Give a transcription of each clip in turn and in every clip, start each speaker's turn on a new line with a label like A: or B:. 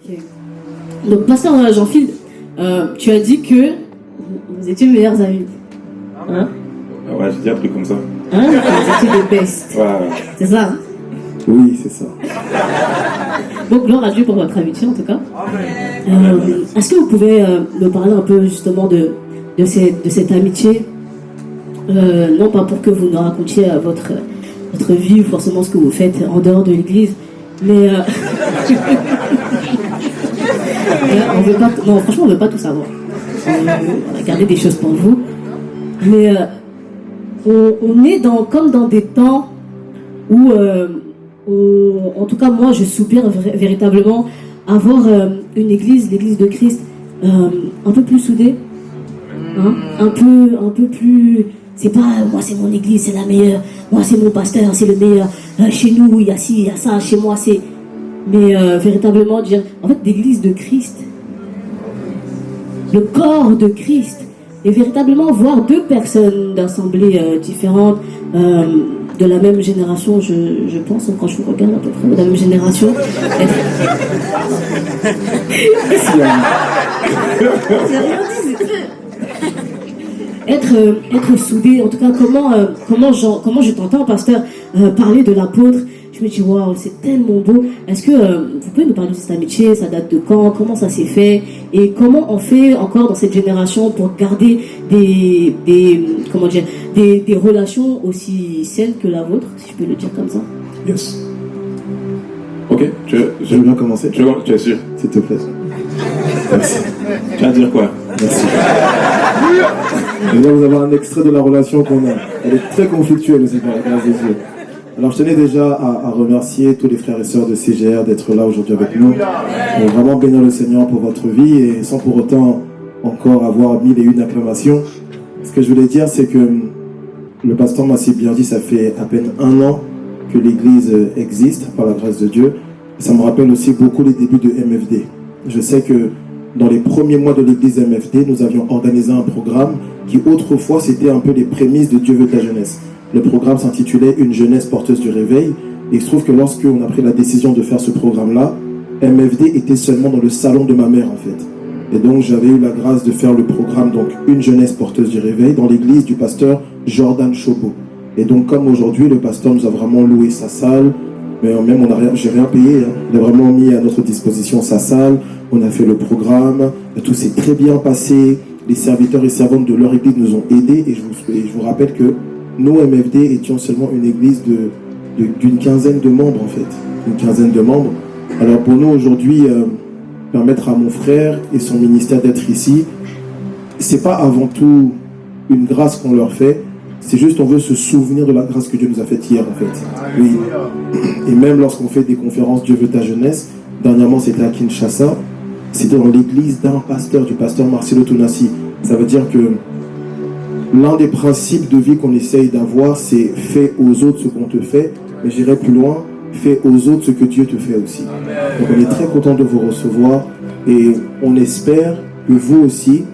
A: Ok. Donc, pasteur Jean-Philippe, tu as dit que vous étiez meilleurs amis. Hein?
B: Ouais, j'ai dit un truc comme ça.
A: Hein? Vous étiez des best.
B: Ouais.
A: C'est ça, hein?
C: Oui, c'est ça.
A: Donc, gloire à Dieu pour votre amitié, en tout cas. Est-ce que vous pouvez me parler un peu, justement, de cette amitié? Non pas pour que vous nous racontiez votre vie ou forcément ce que vous faites en dehors de l'église, mais on veut pas, non, franchement, on veut pas tout savoir. On a gardé des choses pour vous, mais on est comme dans des temps où, en tout cas moi, je soupire véritablement à voir une église, l'église de Christ, un peu plus soudée, hein, un peu plus. C'est pas moi c'est mon église, c'est la meilleure, moi c'est mon pasteur, c'est le meilleur, chez nous il y a ci, il y a ça, chez moi c'est. Mais véritablement dire, en fait, l'église de Christ, le corps de Christ, et véritablement voir deux personnes d'assemblées différentes, de la même génération, je pense, quand je vous regarde à peu près, de la même génération. Être soudé, en tout cas, comment je t'entends, pasteur, parler de l'apôtre. Je me dis, waouh, c'est tellement beau. Est-ce que vous pouvez nous parler de cette amitié? Ça date de quand? Comment ça s'est fait? Et comment on fait encore dans cette génération pour garder des relations aussi saines que la vôtre, si je peux le dire comme ça?
C: Yes.
B: Ok,
C: Je veux bien commencer.
B: Tu es sûr?
C: S'il te plaît. Merci.
B: Tu vas dire quoi?
C: Merci. Je viens vous avoir un extrait de la relation qu'on a. Elle est très conflictuelle aussi, par la grâce de Dieu. Alors, je tenais déjà à remercier tous les frères et sœurs de CGR d'être là aujourd'hui avec nous. On va vraiment bénir le Seigneur pour votre vie et sans pour autant encore avoir 1001 acclamations. Ce que je voulais dire, c'est que le pasteur m'a si bien dit, ça fait à peine 1 an que l'église existe par la grâce de Dieu. Ça me rappelle aussi beaucoup les débuts de MFD. Je sais que dans les premiers mois de l'église MFD, nous avions organisé un programme qui autrefois c'était un peu les prémices de Dieu veut ta jeunesse. Le programme s'intitulait Une jeunesse porteuse du réveil. Et il se trouve que lorsque on a pris la décision de faire ce programme-là, MFD était seulement dans le salon de ma mère en fait. Et donc j'avais eu la grâce de faire le programme donc Une jeunesse porteuse du réveil dans l'église du pasteur Jordan Chobo. Et donc comme aujourd'hui le pasteur nous a vraiment loué sa salle, mais même j'ai rien payé, hein. Il a vraiment mis à notre disposition sa salle, on a fait le programme, tout s'est très bien passé, les serviteurs et servantes de leur église nous ont aidés et je vous rappelle que nous, MFD, étions seulement une église d'une quinzaine de membres en fait, une quinzaine de membres. Alors pour nous aujourd'hui, permettre à mon frère et son ministère d'être ici, c'est pas avant tout une grâce qu'on leur fait, c'est juste on veut se souvenir de la grâce que Dieu nous a faite hier en fait. Oui. Et même lorsqu'on fait des conférences Dieu veut ta jeunesse, dernièrement c'était à Kinshasa, c'était dans l'église d'un pasteur, du pasteur Marcelo Tonassi. Ça veut dire que l'un des principes de vie qu'on essaye d'avoir, c'est fais aux autres ce qu'on te fait, mais j'irai plus loin, fais aux autres ce que Dieu te fait aussi. Donc on est très content de vous recevoir et on espère que vous aussi,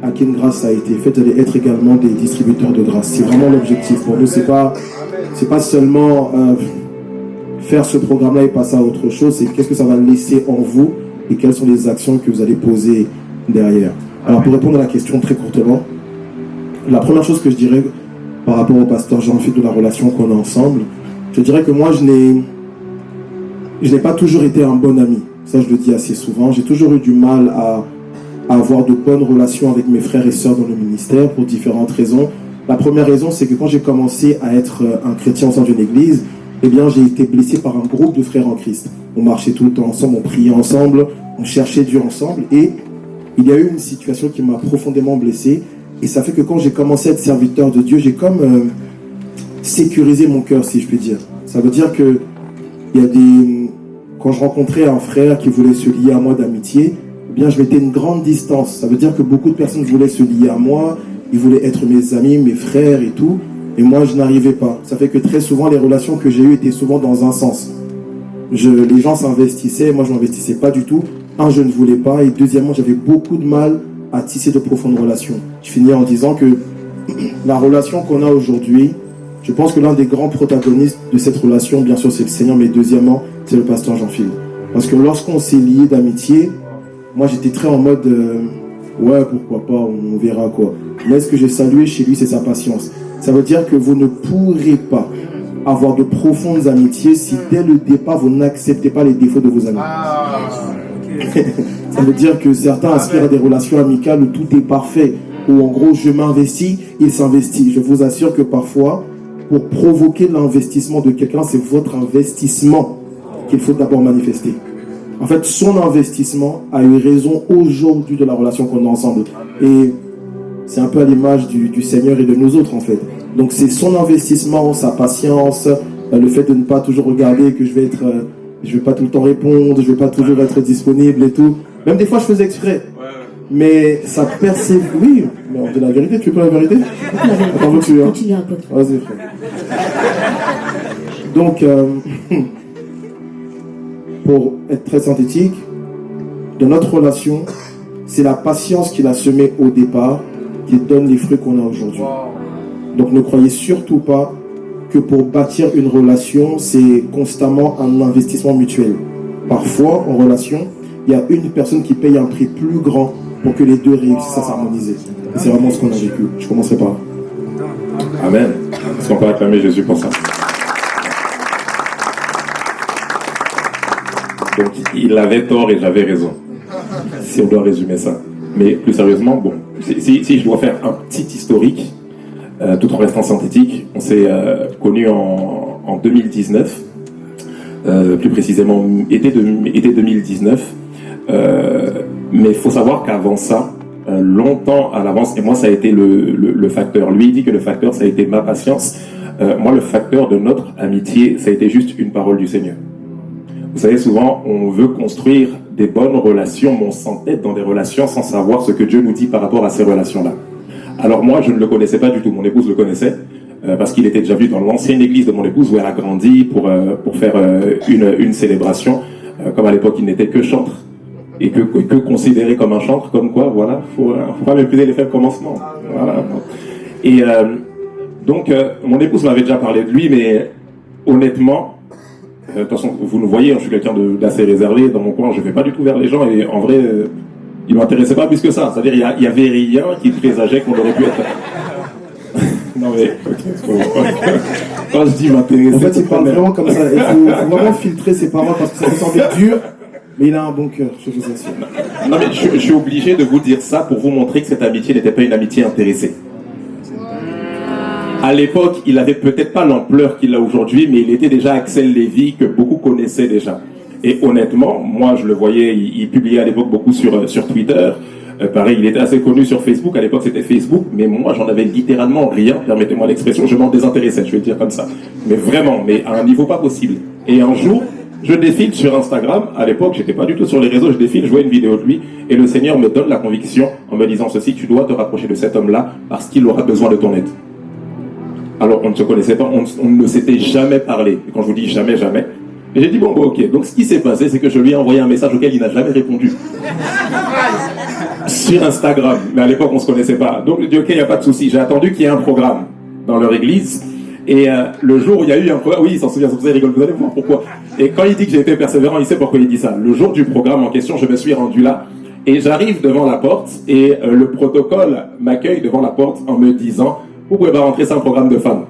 C: à qui une grâce a été faite, allez être également des distributeurs de grâce. C'est vraiment l'objectif pour nous. C'est pas seulement faire ce programme-là et passer à autre chose. C'est qu'est-ce que ça va laisser en vous et quelles sont les actions que vous allez poser derrière. Alors pour répondre à la question très courtement, la première chose que je dirais par rapport au pasteur Jean-Philippe de la relation qu'on a ensemble, je dirais que moi je n'ai pas toujours été un bon ami. Ça je le dis assez souvent. J'ai toujours eu du mal à avoir de bonnes relations avec mes frères et sœurs dans le ministère pour différentes raisons. La première raison, c'est que quand j'ai commencé à être un chrétien au sein d'une église, eh bien, j'ai été blessé par un groupe de frères en Christ. On marchait tout le temps ensemble, on priait ensemble, on cherchait Dieu ensemble. Et il y a eu une situation qui m'a profondément blessé. Et ça fait que quand j'ai commencé à être serviteur de Dieu, j'ai comme sécurisé mon cœur, si je puis dire. Ça veut dire que quand je rencontrais un frère qui voulait se lier à moi d'amitié, eh bien, je mettais une grande distance. Ça veut dire que beaucoup de personnes voulaient se lier à moi, ils voulaient être mes amis, mes frères et tout. Et moi, je n'arrivais pas. Ça fait que très souvent, les relations que j'ai eues étaient souvent dans un sens. Les gens s'investissaient, moi, je ne m'investissais pas du tout. Je ne voulais pas. Et deuxièmement, j'avais beaucoup de mal à tisser de profondes relations. Je finis en disant que la relation qu'on a aujourd'hui, je pense que l'un des grands protagonistes de cette relation, bien sûr, c'est le Seigneur, mais deuxièmement, c'est le pasteur Jean-Philippe. Parce que lorsqu'on s'est lié d'amitié, moi j'étais très en mode ouais, pourquoi pas, on verra quoi. Mais ce que j'ai salué chez lui, c'est sa patience. Ça veut dire que vous ne pourrez pas avoir de profondes amitiés si dès le départ vous n'acceptez pas les défauts de vos amis. Ça veut dire que certains aspirent à des relations amicales où tout est parfait, où en gros je m'investis, il s'investit. Je vous assure que parfois, pour provoquer l'investissement de quelqu'un, c'est votre investissement qu'il faut d'abord manifester. En fait, son investissement a eu raison aujourd'hui de la relation qu'on a ensemble. Et c'est un peu à l'image du Seigneur et de nous autres en fait. Donc c'est son investissement, sa patience, le fait de ne pas toujours regarder que je vais pas tout le temps répondre, je vais pas toujours être disponible et tout. Même des fois je faisais exprès. Mais ça persévère. Oui, mais on dit la vérité, tu veux pas la vérité? Attends, veux-tu, hein?
A: Continue un peu.
C: Vas-y, frère. Donc, pour être très synthétique, dans notre relation, c'est la patience qu'il a semée au départ qui donne les fruits qu'on a aujourd'hui. Donc, ne croyez surtout pas que pour bâtir une relation, c'est constamment un investissement mutuel. Parfois, en relation, il y a une personne qui paye un prix plus grand pour que les deux réussissent à s'harmoniser. Et c'est vraiment ce qu'on a vécu. Je commencerai par là.
B: Amen. Est-ce qu'on peut acclamer Jésus pour ça? Donc, il avait tort et j'avais raison. Si on doit résumer ça. Mais plus sérieusement, bon, si je dois faire un petit historique, tout en restant synthétique, on s'est connus en 2019, plus précisément été 2019. Mais il faut savoir qu'avant ça, longtemps à l'avance, et moi ça a été le facteur. Lui il dit que le facteur ça a été ma patience. Moi le facteur de notre amitié, ça a été juste une parole du Seigneur. Vous savez, souvent on veut construire des bonnes relations, mais on s'entête dans des relations sans savoir ce que Dieu nous dit par rapport à ces relations-là. Alors moi je ne le connaissais pas du tout, mon épouse le connaissait. Parce qu'il était déjà venu dans l'ancienne église de mon épouse où elle a grandi pour faire une célébration. Comme à l'époque il n'était que chantre. Et que considéré comme un chantre, comme quoi, voilà, faut pas mépriser les faibles commencements. Voilà. Et donc, mon épouse m'avait déjà parlé de lui, mais honnêtement, de toute façon, vous nous voyez, je suis quelqu'un d'assez réservé dans mon coin, je ne vais pas du tout vers les gens, et en vrai, il ne m'intéressait pas plus que ça. C'est-à-dire, il n'y avait rien qui présageait qu'on aurait pu être... Non mais, quand je dis m'intéresser...
C: En fait, il parle vraiment comme ça. Il faut vraiment filtrer ses paroles parce que ça peut sembler dur. Mais il a un bon cœur, je vous assure.
B: Non mais je suis obligé de vous dire ça pour vous montrer que cette amitié n'était pas une amitié intéressée. À l'époque, il avait peut-être pas l'ampleur qu'il a aujourd'hui, mais il était déjà Axel Lévy, que beaucoup connaissaient déjà. Et honnêtement, moi je le voyais, il publiait à l'époque beaucoup sur Twitter. Pareil, il était assez connu sur Facebook, à l'époque c'était Facebook, mais moi j'en avais littéralement rien, permettez-moi l'expression, je m'en désintéressais, je vais le dire comme ça. Mais vraiment, mais à un niveau pas possible. Et un jour, je défile sur Instagram, à l'époque j'étais pas du tout sur les réseaux, je défile, je vois une vidéo de lui, et le Seigneur me donne la conviction en me disant ceci: tu dois te rapprocher de cet homme-là parce qu'il aura besoin de ton aide. Alors on ne se connaissait pas, on ne s'était jamais parlé, et quand je vous dis jamais, jamais, et j'ai dit bon ok, donc ce qui s'est passé c'est que je lui ai envoyé un message auquel il n'a jamais répondu. Sur Instagram, mais à l'époque on se connaissait pas, donc je dis ok, il n'y a pas de souci, j'ai attendu qu'il y ait un programme dans leur église. Et le jour où il y a eu un programme, oui, il s'en souvient, c'est pour ça qu'il rigole, vous allez voir pourquoi. Et quand il dit que j'ai été persévérant, il sait pourquoi il dit ça. Le jour du programme en question, je me suis rendu là, et j'arrive devant la porte, et le protocole m'accueille devant la porte en me disant: vous pouvez pas rentrer, c'est un programme de femmes.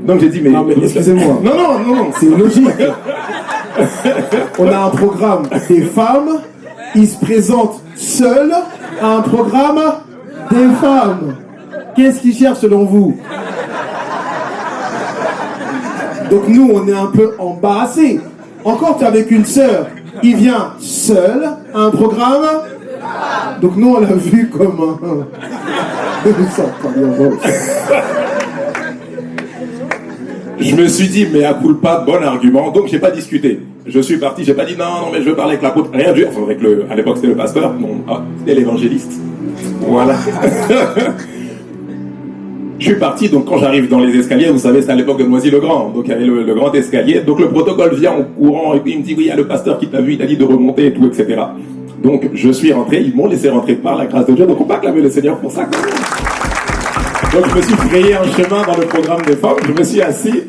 B: Donc j'ai dit, mais
C: excusez-moi. Non, c'est logique. On a un programme des femmes, ils se présentent seuls à un programme des femmes. Qu'est-ce qu'ils cherchent selon vous? Donc nous, on est un peu embarrassés. Encore, tu es avec une sœur, il vient seul à un programme. Donc nous, on l'a vu comme un...
B: Je me suis dit, mais à culpa, bon argument, donc j'ai pas discuté. Je suis parti, j'ai pas dit non, mais je veux parler avec l'apôtre, rien du tout. Enfin, avec à l'époque c'était le pasteur, c'était l'évangéliste. Voilà. Je suis parti, donc quand j'arrive dans les escaliers, vous savez, c'est à l'époque de Noisy-le-Grand, donc il y avait le grand escalier, donc le protocole vient en courant, et puis il me dit, oui, il y a le pasteur qui t'a vu, il t'a dit de remonter et tout, etc. Donc je suis rentré, ils m'ont laissé rentrer par la grâce de Dieu, donc on peut acclamer le Seigneur pour ça. Donc je me suis frayé un chemin dans le programme des femmes, je me suis assis,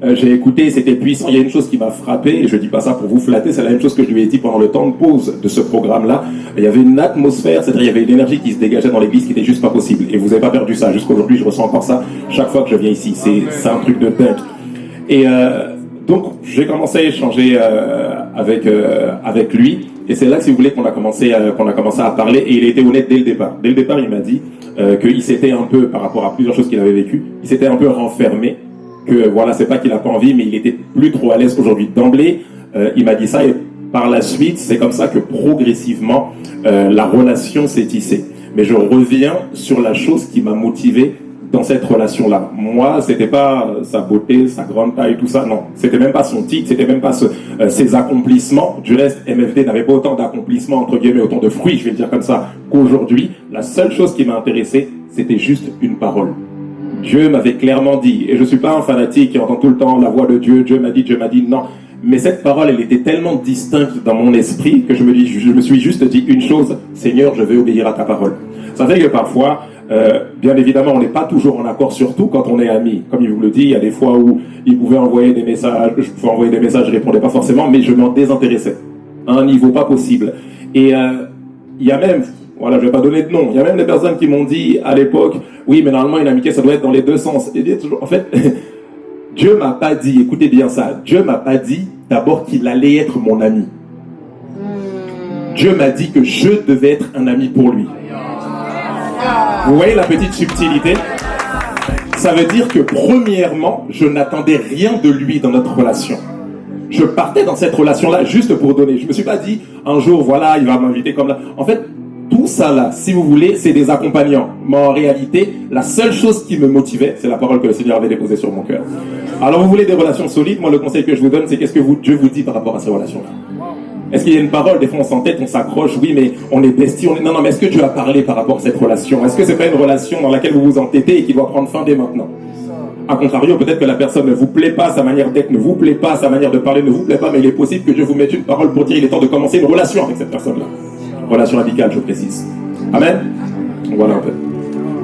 B: J'ai écouté, c'était puissant. Il y a une chose qui m'a frappé, et je dis pas ça pour vous flatter, c'est la même chose que je lui ai dit pendant le temps de pause de ce programme-là. Il y avait une atmosphère, c'est-à-dire il y avait une énergie qui se dégageait dans l'église qui était juste pas possible. Et vous avez pas perdu ça. Jusqu'à aujourd'hui, je ressens encore ça chaque fois que je viens ici. C'est un truc de dingue. Et donc, j'ai commencé à échanger avec lui. Et c'est là, si vous voulez, qu'on a commencé à parler. Et il était honnête dès le départ. Dès le départ, il m'a dit qu'il s'était un peu, par rapport à plusieurs choses qu'il avait vécues, il s'était un peu renfermé. Que voilà, c'est pas qu'il a pas envie, mais il était plus trop à l'aise aujourd'hui. D'emblée, il m'a dit ça. Et par la suite, c'est comme ça que progressivement, la relation s'est tissée. Mais je reviens sur la chose qui m'a motivé dans cette relation-là. Moi, c'était pas sa beauté, sa grande taille, tout ça, non. C'était même pas son titre, c'était même pas ses accomplissements. Du reste, MFD n'avait pas autant d'accomplissements, entre guillemets, autant de fruits, je vais le dire comme ça, qu'aujourd'hui. La seule chose qui m'a intéressé, c'était juste une parole. Dieu m'avait clairement dit, et je suis pas un fanatique qui entend tout le temps la voix de Dieu, Dieu m'a dit, non. Mais cette parole, elle était tellement distincte dans mon esprit que je me suis juste dit une chose, Seigneur, je vais obéir à ta parole. Ça fait que parfois, bien évidemment, on n'est pas toujours en accord, surtout quand on est amis. Comme il vous le dit, il y a des fois où il pouvait envoyer des messages, je répondais pas forcément, mais je m'en désintéressais. À un niveau pas possible. Et il y a même, voilà, je vais pas donner de nom, il y a même des personnes qui m'ont dit à l'époque, oui, mais normalement, une amitié, ça doit être dans les deux sens. Et toujours, en fait, Dieu m'a pas dit, écoutez bien ça, Dieu m'a pas dit d'abord qu'il allait être mon ami. Dieu m'a dit que je devais être un ami pour lui. Vous voyez la petite subtilité? Ça veut dire que premièrement, je n'attendais rien de lui dans notre relation. Je partais dans cette relation-là juste pour donner. Je ne me suis pas dit, un jour, voilà, il va m'inviter comme là. En fait, tout ça là, si vous voulez, c'est des accompagnants. Mais en réalité, la seule chose qui me motivait, c'est la parole que le Seigneur avait déposée sur mon cœur. Alors vous voulez des relations solides? Moi, le conseil que je vous donne, c'est qu'est-ce que Dieu vous dit par rapport à ces relations-là? Est-ce qu'il y a une parole? Des fois, on s'entête, on s'accroche, oui, mais on est bestie. Non, mais est-ce que Dieu a parlé par rapport à cette relation? Est-ce que c'est pas une relation dans laquelle vous vous entêtez et qui doit prendre fin dès maintenant? A contrario, peut-être que la personne ne vous plaît pas, sa manière d'être ne vous plaît pas, sa manière de parler ne vous plaît pas, mais il est possible que Dieu vous mette une parole pour dire il est temps de commencer une relation avec cette personne-là. Relation amicale, je précise. Amen. Voilà un peu.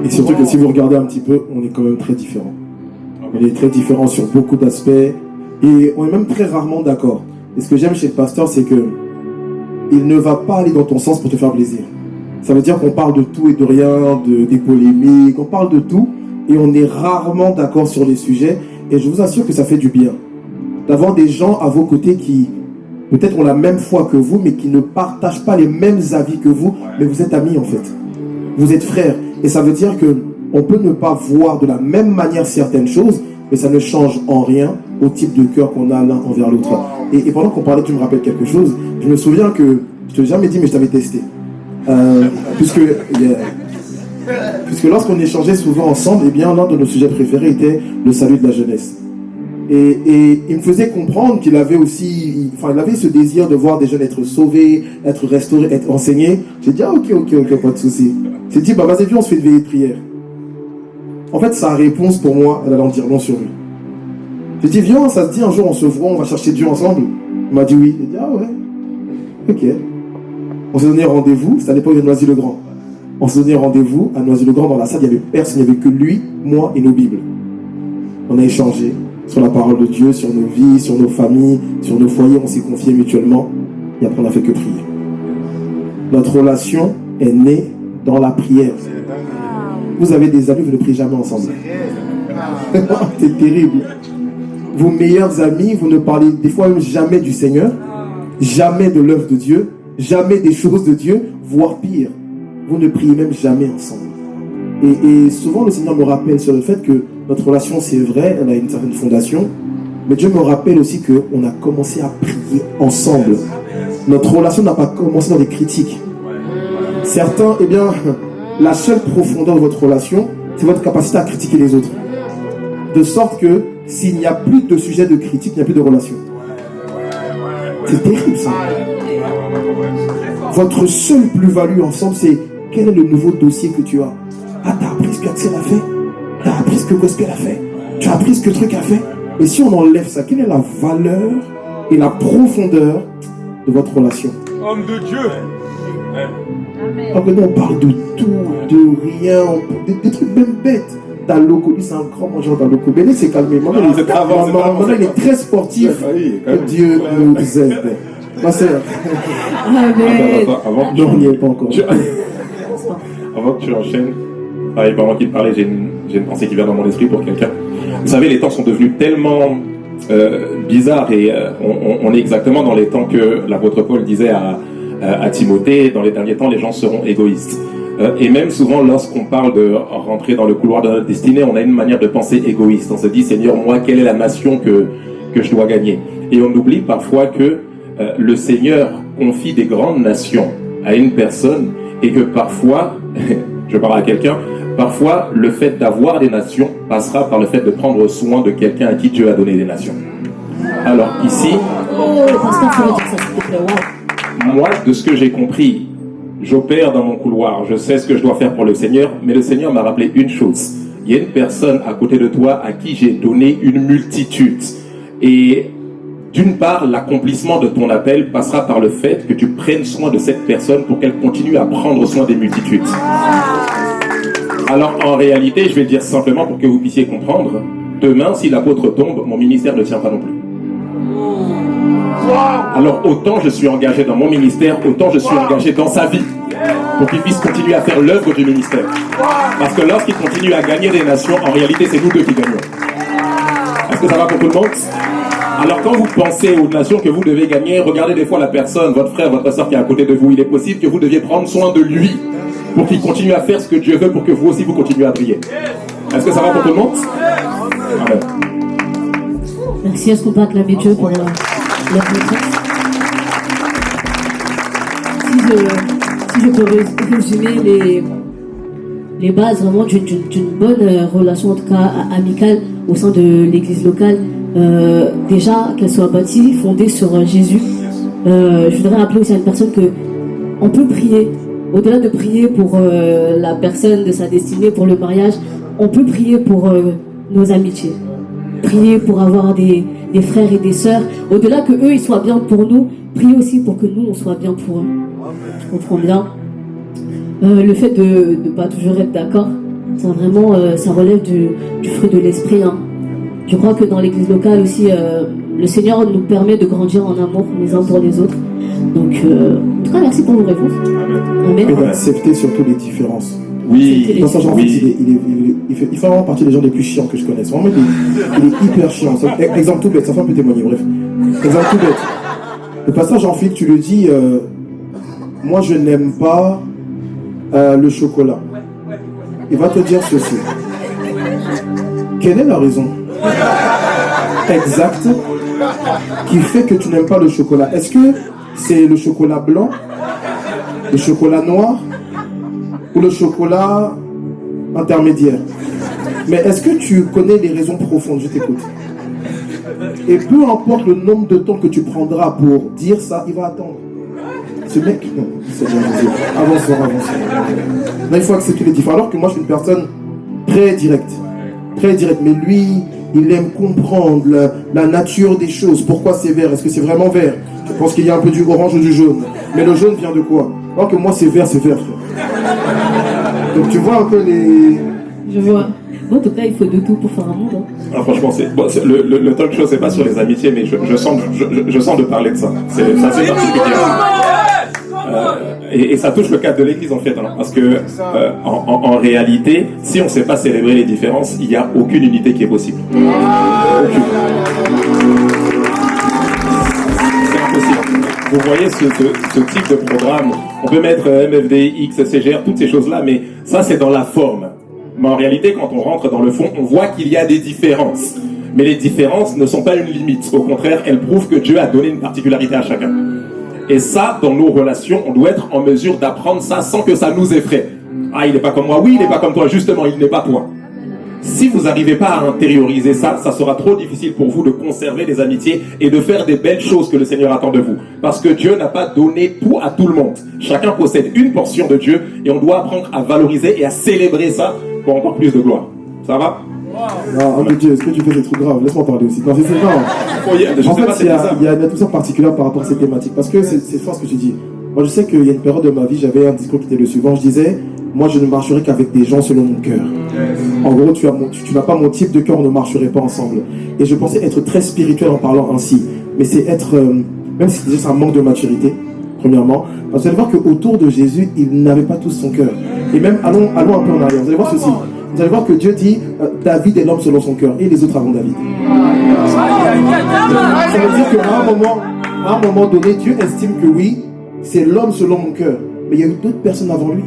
C: Et surtout que si vous regardez un petit peu, on est quand même très différents. On est très différents sur beaucoup d'aspects et on est même très rarement d'accord. Et ce que j'aime chez le pasteur, c'est que il ne va pas aller dans ton sens pour te faire plaisir. Ça veut dire qu'on parle de tout et de rien, des polémiques, on parle de tout et on est rarement d'accord sur les sujets. Et je vous assure que ça fait du bien d'avoir des gens à vos côtés qui peut-être ont la même foi que vous, mais qui ne partagent pas les mêmes avis que vous, mais vous êtes amis en fait. Vous êtes frères. Et ça veut dire que on peut ne pas voir de la même manière certaines choses, mais ça ne change en rien au type de cœur qu'on a l'un envers l'autre. Et pendant qu'on parlait, tu me rappelles quelque chose. Je me souviens que, je te l'ai jamais dit, mais je t'avais testé. Puisque lorsqu'on échangeait souvent ensemble, eh bien, l'un de nos sujets préférés était le salut de la jeunesse. Et il me faisait comprendre qu'il avait aussi, il avait ce désir de voir des jeunes être sauvés, être restaurés, être enseignés. J'ai dit, ah, ok, pas de souci. J'ai dit, bah, vas-y, viens, on se fait une veillée de prière. En fait, sa réponse pour moi, elle allait en dire long sur lui. J'ai dit, viens, ça se dit, un jour, on se voit, on va chercher Dieu ensemble. Il m'a dit oui. J'ai dit, ah ouais, ok. On s'est donné rendez-vous, c'était à l'époque de Noisy-le-Grand. On s'est donné rendez-vous à Noisy-le-Grand dans la salle, il n'y avait personne, il n'y avait que lui, moi et nos Bibles. On a échangé sur la parole de Dieu, sur nos vies, sur nos familles, sur nos foyers, on s'est confiés mutuellement et après on n'a fait que prier. Notre relation est née dans la prière. Vous avez des amis, vous ne priez jamais ensemble. C'est terrible. Vos meilleurs amis, vous ne parlez des fois même jamais du Seigneur, jamais de l'œuvre de Dieu, jamais des choses de Dieu, voire pire, vous ne priez même jamais ensemble. Et souvent le Seigneur me rappelle sur le fait que notre relation, c'est vrai, elle a une certaine fondation, mais Dieu me rappelle aussi qu'on a commencé à prier ensemble. Notre relation n'a pas commencé dans des critiques. Certains, eh bien, la seule profondeur de votre relation, c'est votre capacité à critiquer les autres. De sorte que s'il n'y a plus de sujet de critique, il n'y a plus de relation. C'est terrible ça. Votre seule plus-value ensemble, c'est quel est le nouveau dossier que tu as. Ah, t'as appris ce qu'Axel a fait. T'as appris ce que Gospel a fait. Tu as appris ce que Truc a fait. Et si on enlève ça, quelle est la valeur et la profondeur de votre relation?
D: Homme de Dieu.
C: Alors que nous, on parle de tout, de rien, des trucs même bêtes. d'Aloko. Lui, c'est un grand mangeur d'Aloko. Béné s'est calmé. Maintenant, il est très sportif. Que Dieu nous aide. Ma sœur.
B: Avant
C: Non, on n'y est pas encore.
B: Avant que tu enchaînes, pendant qu'il parlait, j'ai une pensée qui vient dans mon esprit pour quelqu'un. Vous savez, les temps sont devenus tellement bizarres et on est exactement dans les temps que l'apôtre Paul disait à Timothée. Dans les derniers temps, les gens seront égoïstes. Et même souvent, lorsqu'on parle de rentrer dans le couloir de notre destinée, on a une manière de penser égoïste. On se dit, Seigneur, moi, quelle est la nation que je dois gagner? Et on oublie parfois que le Seigneur confie des grandes nations à une personne et que parfois, je parle à quelqu'un, parfois le fait d'avoir des nations passera par le fait de prendre soin de quelqu'un à qui Dieu a donné des nations. Alors ici, moi, de ce que j'ai compris, j'opère dans mon couloir, je sais ce que je dois faire pour le Seigneur, mais le Seigneur m'a rappelé une chose. Il y a une personne à côté de toi à qui j'ai donné une multitude. Et d'une part, l'accomplissement de ton appel passera par le fait que tu prennes soin de cette personne pour qu'elle continue à prendre soin des multitudes. Alors en réalité, je vais le dire simplement pour que vous puissiez comprendre, demain, si l'apôtre tombe, mon ministère ne tient pas non plus. Alors autant je suis engagé dans mon ministère, autant je suis engagé dans sa vie, pour qu'il puisse continuer à faire l'œuvre du ministère. Parce que lorsqu'il continue à gagner des nations, en réalité c'est nous deux qui gagnons. Est-ce que ça va pour tout le monde? Alors quand vous pensez aux nations que vous devez gagner, regardez des fois la personne, votre frère, votre soeur qui est à côté de vous. Il est possible que vous deviez prendre soin de lui pour qu'il continue à faire ce que Dieu veut, pour que vous aussi vous continuez à briller. Est-ce que ça va pour tout le monde? Amen.
A: Merci, est-ce qu'on peut acclamer Dieu pour leur présence? Si je peux résumer les bases vraiment d'une bonne relation, en tout cas amicale, au sein de l'église locale, déjà qu'elle soit bâtie, fondée sur Jésus. Je voudrais rappeler aussi à une personne que on peut prier, au-delà de prier pour la personne de sa destinée, pour le mariage, on peut prier pour nos amitiés, prier pour avoir des frères et des sœurs, au-delà que eux ils soient bien pour nous, prier aussi pour que nous on soit bien pour eux. Je comprends bien. Le fait de ne pas toujours être d'accord, ça vraiment ça relève du fruit de l'esprit, hein. Je crois que dans l'église locale aussi, le Seigneur nous permet de grandir en amour les uns pour les autres. Donc, en tout cas, merci pour vos réponses. Amen.
C: Et d'accepter surtout les différences.
B: Oui,
C: Dans sa genre, il fait vraiment partie des gens les plus chiants que je connaisse. Vraiment, il est hyper chiant. Exemple tout bête, sa femme peut témoigner, bref. Exemple tout bête. Le pasteur Jean-Philippe, tu le dis, moi je n'aime pas le chocolat. Il va te dire ceci. Quelle est la raison exacte qui fait que tu n'aimes pas le chocolat? Est-ce que c'est le chocolat blanc, le chocolat noir ou le chocolat intermédiaire? Mais est-ce que tu connais les raisons profondes? Je t'écoute. Et peu importe le nombre de temps que tu prendras pour dire ça, il va attendre. Ce mec, non, c'est bien Jésus. Avance. Là, il faut accepter les différences. Alors que moi, je suis une personne très directe. Mais lui, il aime comprendre la nature des choses. Pourquoi c'est vert? Est-ce que c'est vraiment vert? Je pense qu'il y a un peu du orange ou du jaune. Mais le jaune vient de quoi? Alors que moi, c'est vert, frère. Donc tu vois un peu les...
A: Je vois. Bon, en tout cas, il faut de tout pour faire un monde. Hein.
B: Ah, franchement, le talk show, c'est pas sur les amitiés, mais je sens de parler de ça. C'est particulier. Et ça touche le cadre de l'église en fait, hein, parce que en réalité, si on ne sait pas célébrer les différences, il n'y a aucune unité qui est possible. Aucune. C'est impossible. Vous voyez ce type de programme, on peut mettre MFD, X, CGR, toutes ces choses-là, mais ça c'est dans la forme. Mais en réalité, quand on rentre dans le fond, on voit qu'il y a des différences. Mais les différences ne sont pas une limite. Au contraire, elles prouvent que Dieu a donné une particularité à chacun. Et ça, dans nos relations, on doit être en mesure d'apprendre ça sans que ça nous effraie. Ah, il n'est pas comme moi. Oui, il n'est pas comme toi. Justement, il n'est pas toi. Si vous n'arrivez pas à intérioriser ça, ça sera trop difficile pour vous de conserver des amitiés et de faire des belles choses que le Seigneur attend de vous. Parce que Dieu n'a pas donné tout à tout le monde. Chacun possède une portion de Dieu et on doit apprendre à valoriser et à célébrer ça pour encore plus de gloire. Ça va?
C: Non, mais Dieu, est-ce que tu fais des trucs graves? Laisse-moi parler aussi. Non, c'est grave. En fait, il y a une attention particulière par rapport à cette thématique. Parce que c'est fort ce que tu dis. Moi, je sais qu'il y a une période de ma vie, j'avais un discours qui était le suivant. Je disais, moi, je ne marcherai qu'avec des gens selon mon cœur. En gros, tu n'as pas mon type de cœur, on ne marcherait pas ensemble. Et je pensais être très spirituel en parlant ainsi. Mais c'est être, même si c'est juste un manque de maturité, premièrement. Parce que vous allez voir qu'autour de Jésus, il n'avait pas tous son cœur. Et même, allons un peu en arrière. Vous allez voir ceci. Vous allez voir que Dieu dit, David est l'homme selon son cœur. Et les autres avant David. Ça veut dire qu'à un moment donné, Dieu estime que oui, c'est l'homme selon mon cœur. Mais il y a eu d'autres personnes avant lui.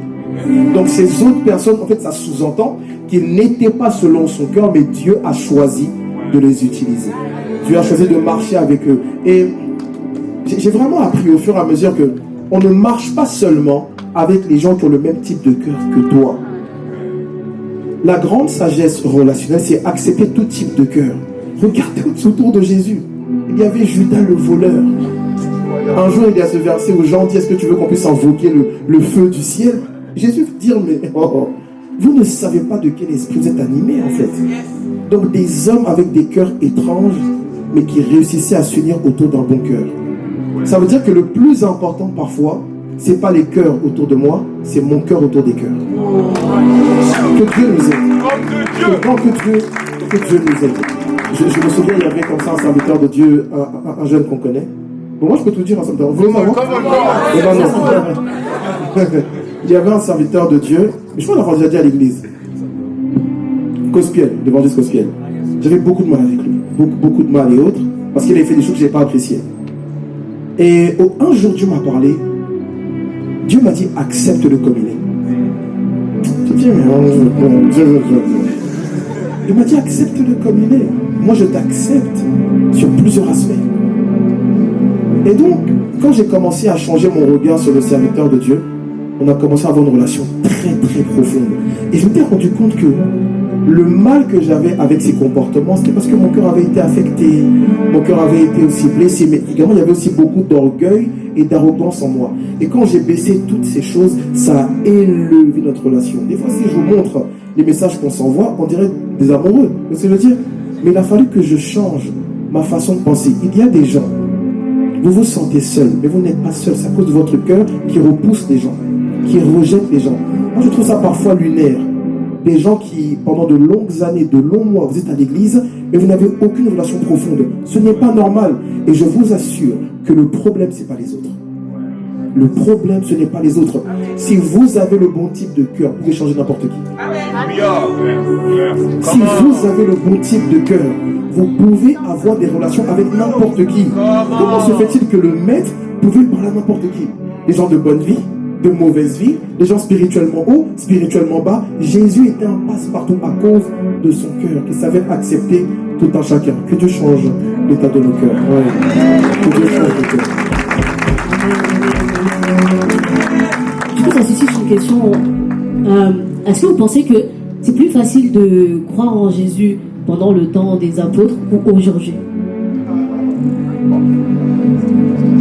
C: Donc ces autres personnes, en fait, ça sous-entend qu'ils n'étaient pas selon son cœur, mais Dieu a choisi de les utiliser. Dieu a choisi de marcher avec eux. Et j'ai vraiment appris au fur et à mesure que on ne marche pas seulement avec les gens qui ont le même type de cœur que toi. La grande sagesse relationnelle, c'est accepter tout type de cœur. Regardez autour de Jésus. Il y avait Judas le voleur. Un jour, il y a ce verset où Jean dit, est-ce que tu veux qu'on puisse invoquer le feu du ciel? Jésus veut dire, mais vous ne savez pas de quel esprit vous êtes animés en fait. Donc des hommes avec des cœurs étranges, mais qui réussissaient à s'unir autour d'un bon cœur. Ça veut dire que le plus important parfois, c'est pas les cœurs autour de moi, c'est mon cœur autour des cœurs. Que Dieu nous aide. Que Dieu nous aide. Je me souviens, il y avait comme ça un serviteur de Dieu, un jeune qu'on connaît. Bon, moi je peux tout dire, un serviteur. Vous voulez savoir? Il y avait un serviteur de Dieu, mais je crois l'avoir déjà dit à l'église. Cospiel, l'évangéliste Cospiel. J'avais beaucoup de mal avec lui. Beaucoup de mal et autres, parce qu'il avait fait des choses que je n'ai pas appréciées. Et un jour, Dieu m'a parlé. Dieu m'a dit, accepte-le comme il est. J'ai dit, mais il m'a dit, accepte-le comme il est. Moi, je t'accepte sur plusieurs aspects. Et donc, quand j'ai commencé à changer mon regard sur le serviteur de Dieu, on a commencé à avoir une relation très très profonde. Et je me suis rendu compte que le mal que j'avais avec ses comportements, c'était parce que mon cœur avait été affecté, mon cœur avait été aussi blessé, mais également il y avait aussi beaucoup d'orgueil et d'arrogance en moi. Et quand j'ai baissé toutes ces choses, ça a élevé notre relation. Des fois, si je vous montre les messages qu'on s'envoie, on dirait des amoureux, c'est ce que je veux dire. Mais il a fallu que je change ma façon de penser. Il y a des gens, vous vous sentez seul, mais vous n'êtes pas seul, c'est à cause de votre cœur qui repousse les gens, qui rejette les gens. Moi, je trouve ça parfois lunaire. Des gens qui, pendant de longues années, de longs mois, vous êtes à l'église, mais vous n'avez aucune relation profonde. Ce n'est pas normal. Et je vous assure que le problème, ce n'est pas les autres. Le problème, ce n'est pas les autres. Si vous avez le bon type de cœur, vous pouvez changer n'importe qui. Si vous avez le bon type de cœur, vous pouvez avoir des relations avec n'importe qui. Comment se fait-il que le maître pouvait parler à n'importe qui? Les gens de bonne vie, de mauvaise vie, les gens spirituellement hauts, spirituellement bas. Jésus était un passe-partout à cause de son cœur, qui savait accepter tout un chacun. Que Dieu change l'état de nos cœurs. Ouais. Que Dieu change nos cœurs.
A: Du coup, ça suscite une question. Est-ce que vous pensez que c'est plus facile de croire en Jésus pendant le temps des apôtres ou aujourd'hui?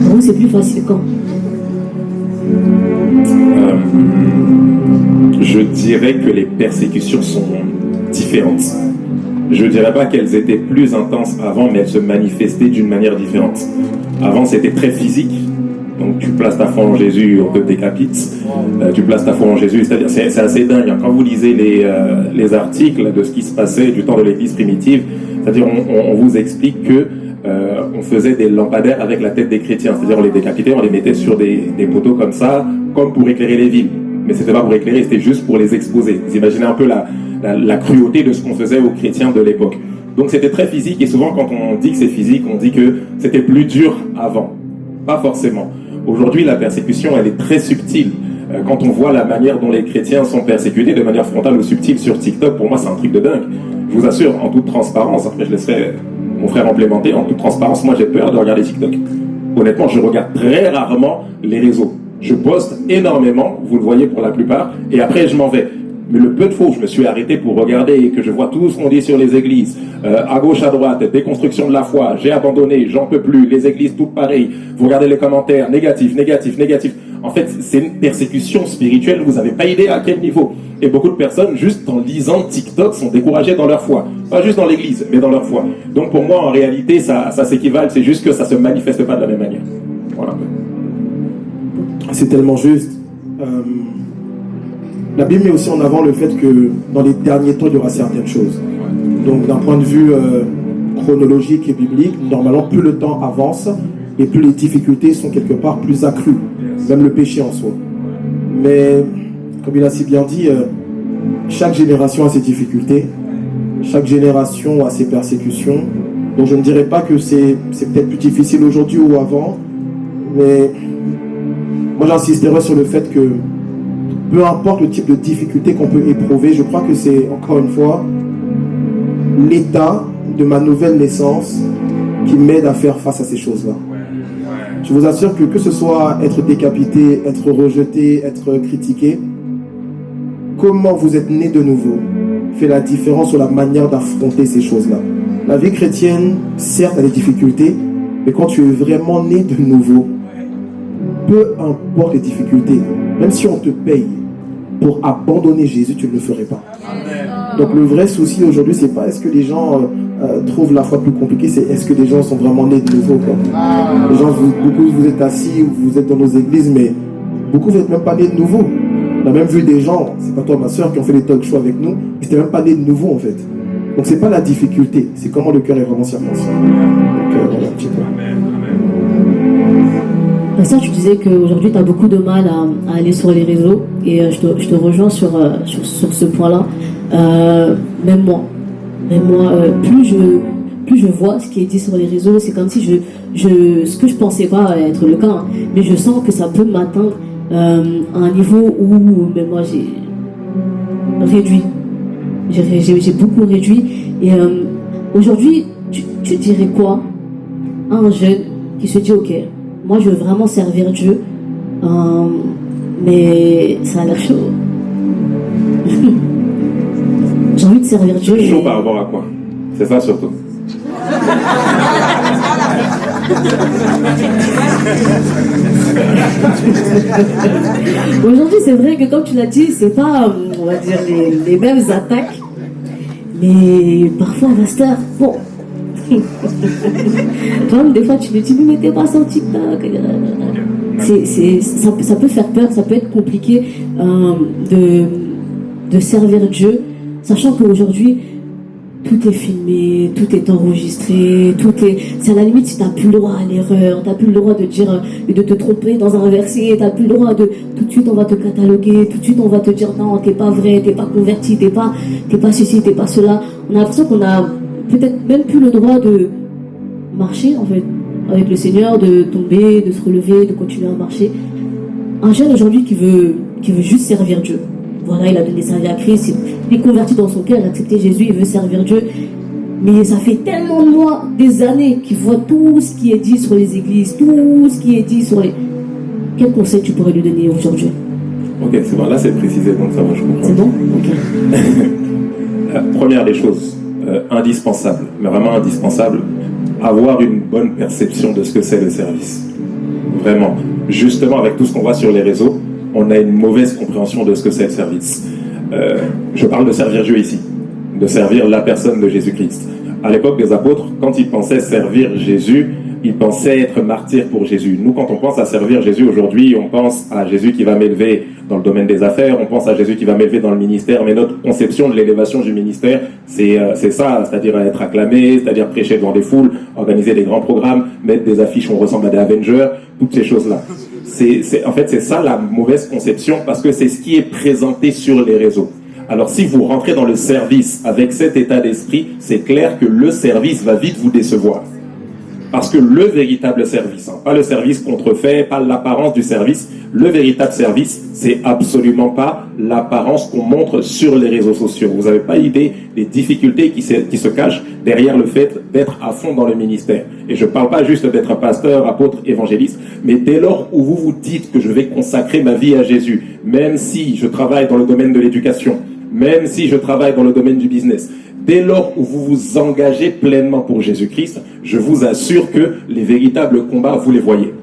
A: Pour vous, c'est plus facile quand?
B: Je dirais que les persécutions sont différentes. Je ne dirais pas qu'elles étaient plus intenses avant, mais elles se manifestaient d'une manière différente. Avant, c'était très physique. Donc, tu places ta foi en Jésus, on te décapite. Tu places ta foi en Jésus, c'est-à-dire, c'est assez dingue. Quand vous lisez les articles de ce qui se passait du temps de l'Église primitive, c'est-à-dire, on vous explique que on faisait des lampadaires avec la tête des chrétiens, c'est-à-dire on les décapitait, on les mettait sur des poteaux comme ça, comme pour éclairer les villes. Mais c'était pas pour éclairer, c'était juste pour les exposer. Vous imaginez un peu la cruauté de ce qu'on faisait aux chrétiens de l'époque. Donc c'était très physique, et souvent quand on dit que c'est physique, on dit que c'était plus dur avant. Pas forcément. Aujourd'hui, la persécution, elle est très subtile. Quand on voit la manière dont les chrétiens sont persécutés de manière frontale ou subtile sur TikTok, pour moi c'est un truc de dingue. Je vous assure, en toute transparence, après je laisserai mon frère implémenter, en toute transparence, moi j'ai peur de regarder TikTok. Honnêtement, je regarde très rarement les réseaux. Je poste énormément, vous le voyez pour la plupart, et après je m'en vais. Mais le peu de fois où je me suis arrêté pour regarder et que je vois tout ce qu'on dit sur les églises, à gauche, à droite, déconstruction de la foi, j'ai abandonné, j'en peux plus, les églises toutes pareilles, vous regardez les commentaires, négatif. En fait, c'est une persécution spirituelle, vous n'avez pas idée à quel niveau. Et beaucoup de personnes, juste en lisant TikTok, sont découragées dans leur foi. Pas juste dans l'église, mais dans leur foi. Donc pour moi, en réalité, ça s'équivalent, c'est juste que ça ne se manifeste pas de la même manière. Voilà.
C: C'est tellement juste. La Bible met aussi en avant le fait que dans les derniers temps, il y aura certaines choses. Donc d'un point de vue chronologique et biblique, normalement, plus le temps avance et plus les difficultés sont quelque part plus accrues, même le péché en soi. Mais, comme il a si bien dit, chaque génération a ses difficultés, chaque génération a ses persécutions. Donc je ne dirais pas que c'est peut-être plus difficile aujourd'hui ou avant, mais moi j'insisterai sur le fait que peu importe le type de difficulté qu'on peut éprouver, je crois que c'est encore une fois l'état de ma nouvelle naissance qui m'aide à faire face à ces choses-là. Je vous assure que ce soit être décapité, être rejeté, être critiqué, comment vous êtes né de nouveau fait la différence sur la manière d'affronter ces choses-là. La vie chrétienne, certes, a des difficultés, mais quand tu es vraiment né de nouveau, peu importe les difficultés, même si on te paye pour abandonner Jésus, tu ne le ferais pas. Donc le vrai souci aujourd'hui, c'est pas est-ce que les gens trouvent la foi plus compliquée, c'est est-ce que les gens sont vraiment nés de nouveau, quoi. Les gens, beaucoup vous êtes assis, vous êtes dans nos églises, mais beaucoup vous n'êtes même pas nés de nouveau. On a même vu des gens, c'est pas toi ma soeur, qui ont fait des talk shows avec nous, ils n'étaient même pas nés de nouveau en fait. Donc c'est pas la difficulté, c'est comment le cœur est vraiment circoncis. Donc voilà un petit peu.
A: Ça, tu disais qu'aujourd'hui, tu as beaucoup de mal à aller sur les réseaux, et je te rejoins sur ce point-là. Même moi, plus je vois ce qui est dit sur les réseaux, c'est comme si ce que je pensais pas être le cas, hein, mais je sens que ça peut m'atteindre à un niveau où même moi j'ai réduit. J'ai beaucoup réduit. Et aujourd'hui, tu dirais quoi à un jeune qui se dit ok, moi je veux vraiment servir Dieu, mais ça a l'air chaud. J'ai envie de servir Dieu.
B: Chaud par rapport à quoi? C'est ça surtout.
A: Aujourd'hui, c'est vrai que comme tu l'as dit, c'est pas, on va dire, les mêmes attaques, mais parfois, pasteur, bon. Toi, des fois, tu me dis, mais t'es pas sur TikTok. Ça peut faire peur, ça peut être compliqué de servir Dieu, sachant qu'aujourd'hui, tout est filmé, tout est enregistré, c'est à la limite si t'as plus le droit à l'erreur, t'as plus le droit de dire, de te tromper dans un verset, t'as plus le droit de, tout de suite on va te cataloguer, tout de suite on va te dire non, t'es pas vrai, t'es pas converti, t'es pas ceci, t'es pas cela. On a l'impression qu'on a peut-être même plus le droit de marcher en fait avec le Seigneur, de tomber, de se relever, de continuer à marcher. Un jeune aujourd'hui qui veut juste servir Dieu. Voilà, il a donné sa vie à Christ, il est converti dans son cœur, il a accepté Jésus, il veut servir Dieu. Mais ça fait tellement de mois, des années, qu'il voit tout ce qui est dit sur les églises, tout ce qui est dit sur les... Quel conseil tu pourrais lui donner aujourd'hui?
B: Ok, c'est bon, là c'est précisé, donc ça va, je comprends.
A: C'est bon? Ok.
B: Première des choses, indispensable, mais vraiment indispensable, avoir une bonne perception de ce que c'est le service. Vraiment. Justement, avec tout ce qu'on voit sur les réseaux, on a une mauvaise compréhension de ce que c'est le service. Je parle de servir Dieu ici, de servir la personne de Jésus-Christ. À l'époque des apôtres, quand ils pensaient servir Jésus, ils pensaient être martyrs pour Jésus. Nous, quand on pense à servir Jésus aujourd'hui, on pense à Jésus qui va m'élever dans le domaine des affaires, on pense à Jésus qui va m'élever dans le ministère, mais notre conception de l'élévation du ministère, c'est ça, c'est-à-dire être acclamé, c'est-à-dire prêcher devant des foules, organiser des grands programmes, mettre des affiches où on ressemble à des Avengers, toutes ces choses-là. En fait, c'est ça la mauvaise conception, parce que c'est ce qui est présenté sur les réseaux. Alors si vous rentrez dans le service avec cet état d'esprit, c'est clair que le service va vite vous décevoir. Parce que le véritable service, pas le service contrefait, pas l'apparence du service, le véritable service, c'est absolument pas l'apparence qu'on montre sur les réseaux sociaux. Vous n'avez pas idée des difficultés qui se cachent derrière le fait d'être à fond dans le ministère. Et je ne parle pas juste d'être pasteur, apôtre, évangéliste, mais dès lors où vous vous dites que je vais consacrer ma vie à Jésus, même si je travaille dans le domaine de l'éducation, même si je travaille dans le domaine du business, dès lors où vous vous engagez pleinement pour Jésus-Christ, je vous assure que les véritables combats, vous les voyez.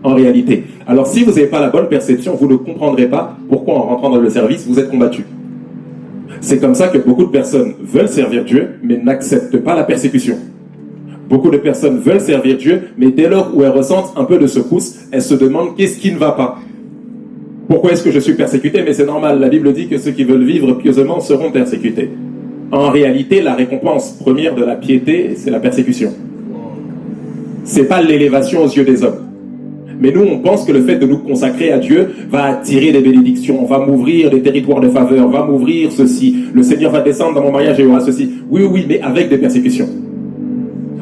B: En réalité. Alors si vous n'avez pas la bonne perception, vous ne comprendrez pas pourquoi en rentrant dans le service, vous êtes combattu. C'est comme ça que beaucoup de personnes veulent servir Dieu, mais n'acceptent pas la persécution. Beaucoup de personnes veulent servir Dieu, mais dès lors où elles ressentent un peu de secousse, elles se demandent qu'est-ce qui ne va pas. Pourquoi est-ce que je suis persécuté? Mais c'est normal, la Bible dit que ceux qui veulent vivre pieusement seront persécutés. En réalité, la récompense première de la piété, c'est la persécution. C'est pas l'élévation aux yeux des hommes. Mais nous, on pense que le fait de nous consacrer à Dieu va attirer des bénédictions, va m'ouvrir des territoires de faveur, va m'ouvrir ceci. Le Seigneur va descendre dans mon mariage et il y aura ceci. Oui, oui, mais avec des persécutions.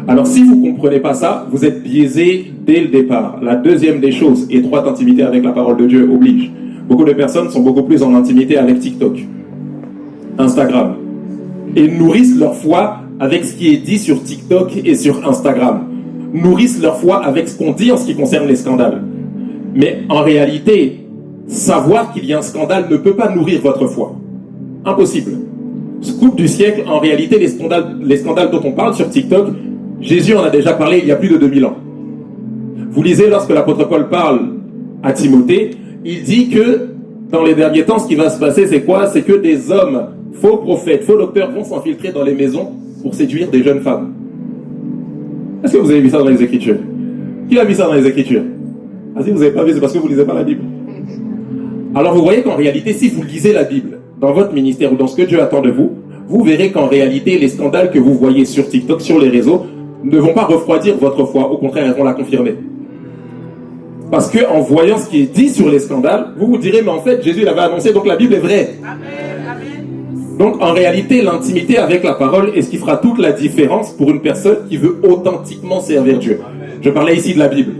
B: Alors, si vous ne comprenez pas ça, vous êtes biaisé dès le départ. La deuxième des choses, étroite intimité avec la parole de Dieu oblige. Beaucoup de personnes sont beaucoup plus en intimité avec TikTok, Instagram, et nourrissent leur foi avec ce qui est dit sur TikTok et sur Instagram. Nourrissent leur foi avec ce qu'on dit en ce qui concerne les scandales. Mais en réalité, savoir qu'il y a un scandale ne peut pas nourrir votre foi. Impossible. Scoop du siècle, en réalité, les scandales dont on parle sur TikTok, Jésus en a déjà parlé il y a plus de 2000 ans. Vous lisez lorsque l'apôtre Paul parle à Timothée, il dit que dans les derniers temps, ce qui va se passer, c'est quoi? C'est que des hommes, faux prophètes, faux docteurs vont s'infiltrer dans les maisons pour séduire des jeunes femmes. Est-ce que vous avez vu ça dans les Écritures? Qui a vu ça dans les Écritures? Ah, si vous n'avez pas vu, c'est parce que vous ne lisez pas la Bible. Alors vous voyez qu'en réalité, si vous lisez la Bible dans votre ministère ou dans ce que Dieu attend de vous, vous verrez qu'en réalité, les scandales que vous voyez sur TikTok, sur les réseaux, ne vont pas refroidir votre foi. Au contraire, elles vont la confirmer. Parce qu'en voyant ce qui est dit sur les scandales, vous vous direz, mais en fait, Jésus l'avait annoncé, donc la Bible est vraie. Donc en réalité, l'intimité avec la parole est ce qui fera toute la différence pour une personne qui veut authentiquement servir Dieu. Je parlais ici de la Bible.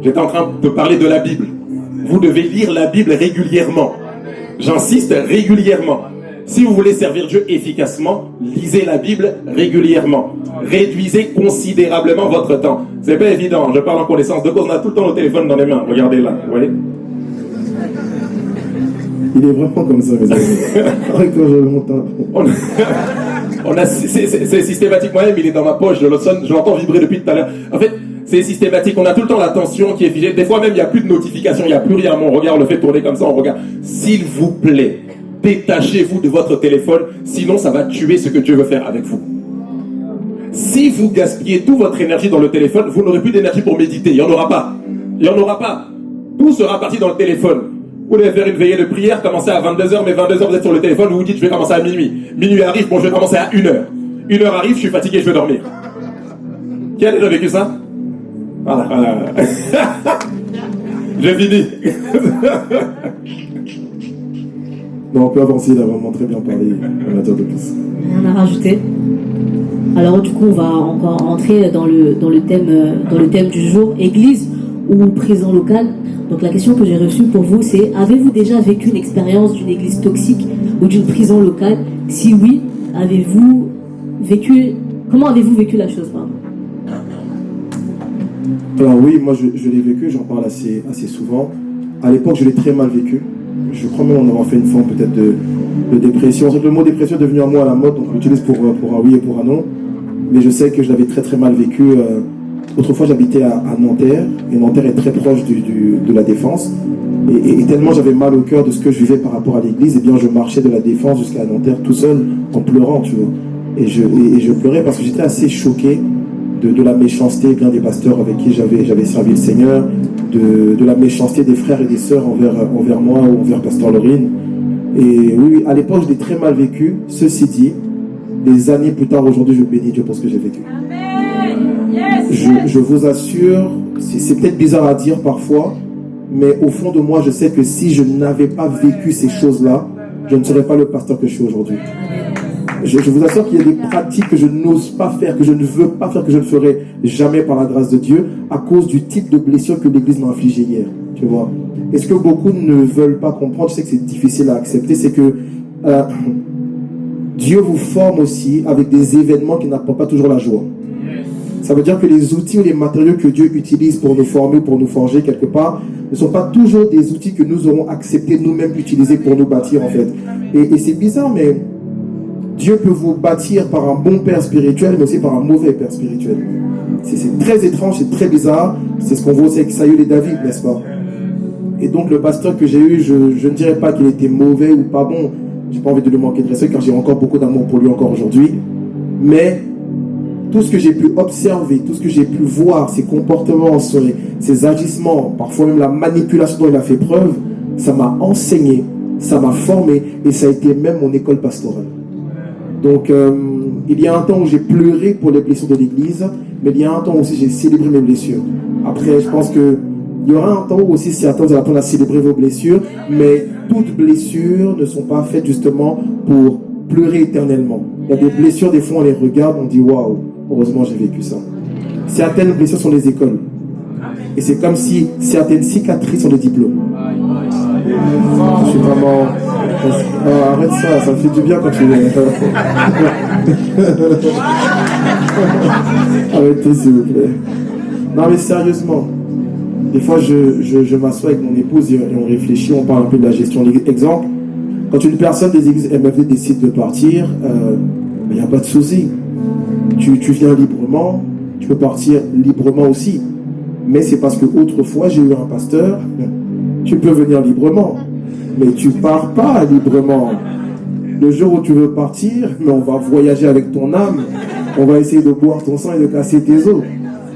B: J'étais en train de parler de la Bible. Vous devez lire la Bible régulièrement. J'insiste, régulièrement. Si vous voulez servir Dieu efficacement, lisez la Bible régulièrement. Réduisez considérablement votre temps. C'est pas évident, je parle en connaissance de cause, on a tout le temps le téléphone dans les mains. Regardez là, vous voyez?
C: Il est vraiment comme ça, mes amis. Avec toi, je monte.
B: C'est systématique, moi-même, il est dans ma poche, je l'entends vibrer depuis tout à l'heure. En fait, c'est systématique, on a tout le temps l'attention qui est figée. Des fois même, il n'y a plus de notification, il n'y a plus rien. Mon regard le fait tourner comme ça, on regarde. S'il vous plaît, détachez-vous de votre téléphone, sinon ça va tuer ce que Dieu veut faire avec vous. Si vous gaspillez toute votre énergie dans le téléphone, vous n'aurez plus d'énergie pour méditer. Il n'y en aura pas. Il n'y en aura pas. Tout sera parti dans le téléphone. Vous devez faire une veillée de prière, commencer à 22h, mais 22h vous êtes sur le téléphone, vous vous dites je vais commencer à minuit. Minuit arrive, bon je vais commencer à 1h. 1h arrive, je suis fatigué, je vais dormir. Qui a déjà vécu ça? Voilà. J'ai fini.
C: Non, on peut avancer, il a vraiment très bien parlé. On va dire de plus.
A: Rien à rajouter. Alors du coup, on va encore rentrer dans le thème du jour, église ou prison locale. Donc la question que j'ai reçue pour vous, c'est avez-vous déjà vécu une expérience d'une église toxique ou d'une prison locale? Si oui, comment avez-vous vécu la chose, pardon?
C: Alors oui, moi je l'ai vécu, j'en parle assez souvent. À l'époque, je l'ai très mal vécu. Je crois même en avoir fait une forme peut-être de dépression. Le mot dépression est devenu un mot à la mode, donc on l'utilise pour un oui et pour un non. Mais je sais que je l'avais très très mal vécu. Autrefois, j'habitais à Nanterre, et Nanterre est très proche de la Défense. Et tellement j'avais mal au cœur de ce que je vivais par rapport à l'église, et bien je marchais de la Défense jusqu'à Nanterre tout seul, en pleurant, tu vois. Et je pleurais parce que j'étais assez choqué de la méchanceté bien des pasteurs avec qui j'avais servi le Seigneur, de la méchanceté des frères et des sœurs envers moi ou envers Pasteur Laurine. Et oui, à l'époque, je l'ai très mal vécu. Ceci dit, des années plus tard, aujourd'hui, je bénis Dieu pour ce que j'ai vécu. Je vous assure, c'est peut-être bizarre à dire parfois, mais au fond de moi, je sais que si je n'avais pas vécu ces choses-là, je ne serais pas le pasteur que je suis aujourd'hui. Je vous assure qu'il y a des pratiques que je n'ose pas faire, que je ne veux pas faire, que je ne ferai jamais par la grâce de Dieu, à cause du type de blessure que l'Église m'a infligée hier. Tu vois. Et ce que beaucoup ne veulent pas comprendre, je sais que c'est difficile à accepter, c'est que Dieu vous forme aussi avec des événements qui n'apportent pas toujours la joie. Ça veut dire que les outils ou les matériaux que Dieu utilise pour nous former, pour nous forger quelque part, ne sont pas toujours des outils que nous aurons accepté nous-mêmes d'utiliser pour nous bâtir en fait. Et c'est bizarre, mais Dieu peut vous bâtir par un bon père spirituel, mais aussi par un mauvais père spirituel. C'est très étrange, c'est très bizarre. C'est ce qu'on voit aussi avec Saül et David, n'est-ce pas? Et donc le pasteur que j'ai eu, je ne dirais pas qu'il était mauvais ou pas bon. J'ai pas envie de lui manquer de respect car j'ai encore beaucoup d'amour pour lui encore aujourd'hui. Mais tout ce que j'ai pu observer, tout ce que j'ai pu voir, ses comportements, ses agissements, parfois même la manipulation dont il a fait preuve, ça m'a enseigné, ça m'a formé et ça a été même mon école pastorale. Donc, il y a un temps où j'ai pleuré pour les blessures de l'église, mais il y a un temps aussi j'ai célébré mes blessures. Après, je pense que il y aura un temps où aussi certains vont apprendre à célébrer vos blessures, mais toutes blessures ne sont pas faites justement pour pleurer éternellement. Il y a des blessures, des fois on les regarde, on dit waouh, heureusement j'ai vécu ça. Certaines blessures sont des écoles. Et c'est comme si certaines cicatrices sont des diplômes. Je suis vraiment... arrête ça me fait du bien quand tu... Arrêtez s'il vous plaît. Non mais sérieusement, des fois je m'assois avec mon épouse et on réfléchit, on parle un peu de la gestion. Exemple, quand une personne des églises MFD décide de partir, il n'y a pas de souci. Tu viens librement, tu peux partir librement aussi. Mais c'est parce que autrefois j'ai eu un pasteur, tu peux venir librement, mais tu pars pas librement. Le jour où tu veux partir, mais on va voyager avec ton âme, on va essayer de boire ton sang et de casser tes os.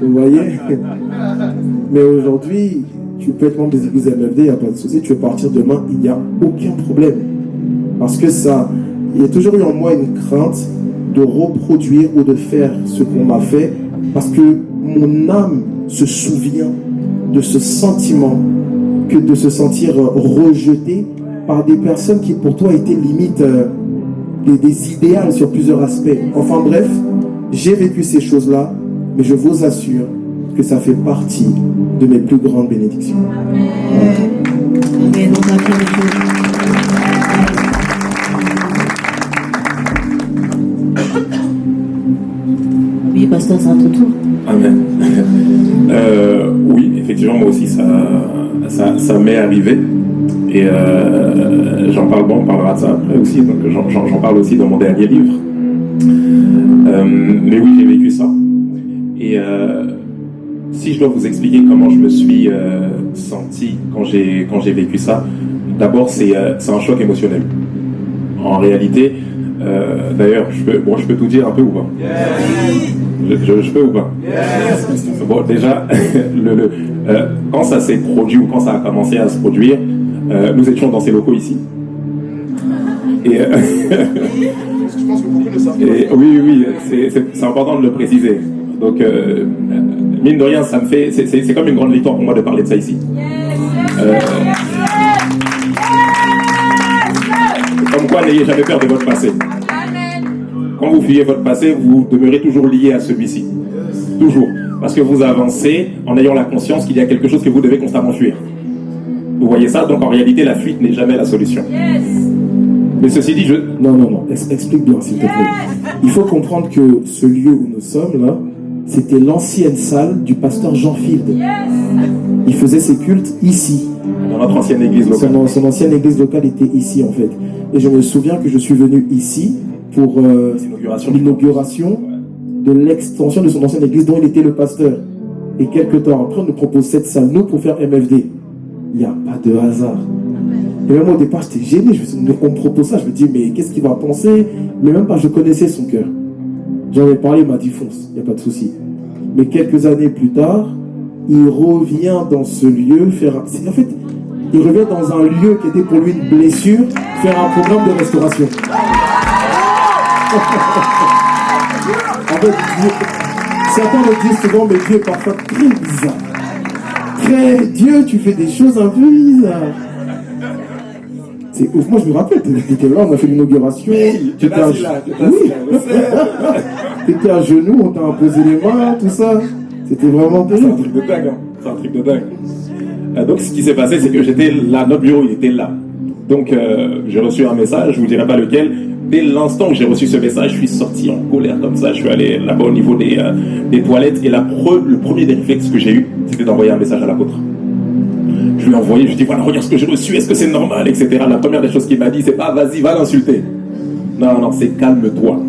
C: Vous voyez? Mais aujourd'hui, tu peux être membre des églises MFD, il n'y a pas de souci, tu veux partir demain, il n'y a aucun problème. Parce que ça, il y a toujours eu en moi une crainte de reproduire ou de faire ce qu'on m'a fait, parce que mon âme se souvient de ce sentiment, que de se sentir rejeté par des personnes qui pour toi étaient limite des idéales sur plusieurs aspects. Enfin bref, j'ai vécu ces choses-là, mais je vous assure que ça fait partie de mes plus grandes bénédictions.
A: Amen. On acclame Dieu. Oui, pasteur, c'est à ton tour.
B: Amen. Oui, effectivement, moi aussi, ça m'est arrivé. Et j'en parle, bon, on parlera de ça après aussi, donc j'en parle aussi dans mon dernier livre. Mais oui, j'ai vécu ça. Et si je dois vous expliquer comment je me suis senti quand j'ai vécu ça, d'abord, c'est un choc émotionnel. En réalité, d'ailleurs, je peux tout dire un peu ou pas? Je peux ou pas? Bon, déjà, quand ça s'est produit ou quand ça a commencé à se produire, nous étions dans ces locaux ici. Et,
C: Je pense que beaucoup le savent.
B: oui, c'est important de le préciser. Donc, mine de rien, c'est comme une grande victoire pour moi de parler de ça ici. Comme quoi, n'ayez jamais peur de votre passé. Quand vous fuyez votre passé, vous demeurez toujours lié à celui-ci. Toujours. Parce que vous avancez en ayant la conscience qu'il y a quelque chose que vous devez constamment fuir. Vous voyez ça? Donc en réalité, la fuite n'est jamais la solution. Mais ceci dit,
C: Non. Explique bien, s'il te plaît. Il faut comprendre que ce lieu où nous sommes, là, c'était l'ancienne salle du pasteur Jean Field. Il faisait ses cultes ici.
B: Dans notre ancienne église locale.
C: Son ancienne église locale était ici, en fait. Et je me souviens que je suis venu ici pour l'inauguration de l'extension de son ancienne église dont il était le pasteur. Et quelques temps après, on nous propose cette salle, nous, pour faire MFD. Il n'y a pas de hasard. Et même au départ, j'étais gêné. On me propose ça, je me dis, mais qu'est-ce qu'il va penser? Mais même pas, je connaissais son cœur. J'en ai parlé, il m'a dit, fonce, il n'y a pas de souci. Mais quelques années plus tard, il revient dans ce lieu en fait, il revient dans un lieu qui était pour lui une blessure, faire un programme de restauration. En fait, certains me disent souvent, mais Dieu est parfois très bizarre. Dieu, tu fais des choses un peu bizarres. C'est ouf. Moi, je me rappelle, tu étais là, on a fait l'inauguration. Tu étais à genoux, on t'a imposé les mains, tout ça. C'était vraiment terrible.
B: C'est un truc de dingue. C'est un truc de dingue. Donc, ce qui s'est passé, c'est que j'étais là, notre bureau, il était là. Donc, j'ai reçu un message, je ne vous dirai pas lequel. Dès l'instant que j'ai reçu ce message, je suis sorti en colère comme ça. Je suis allé là-bas au niveau des toilettes. Et le premier des réflexes que j'ai eu, c'était d'envoyer un message à l'apôtre. Je lui ai envoyé, je lui ai dit, voilà, regarde ce que j'ai reçu, est-ce que c'est normal, etc. La première des choses qu'il m'a dit, c'est pas, vas-y, va l'insulter. Non, c'est calme-toi.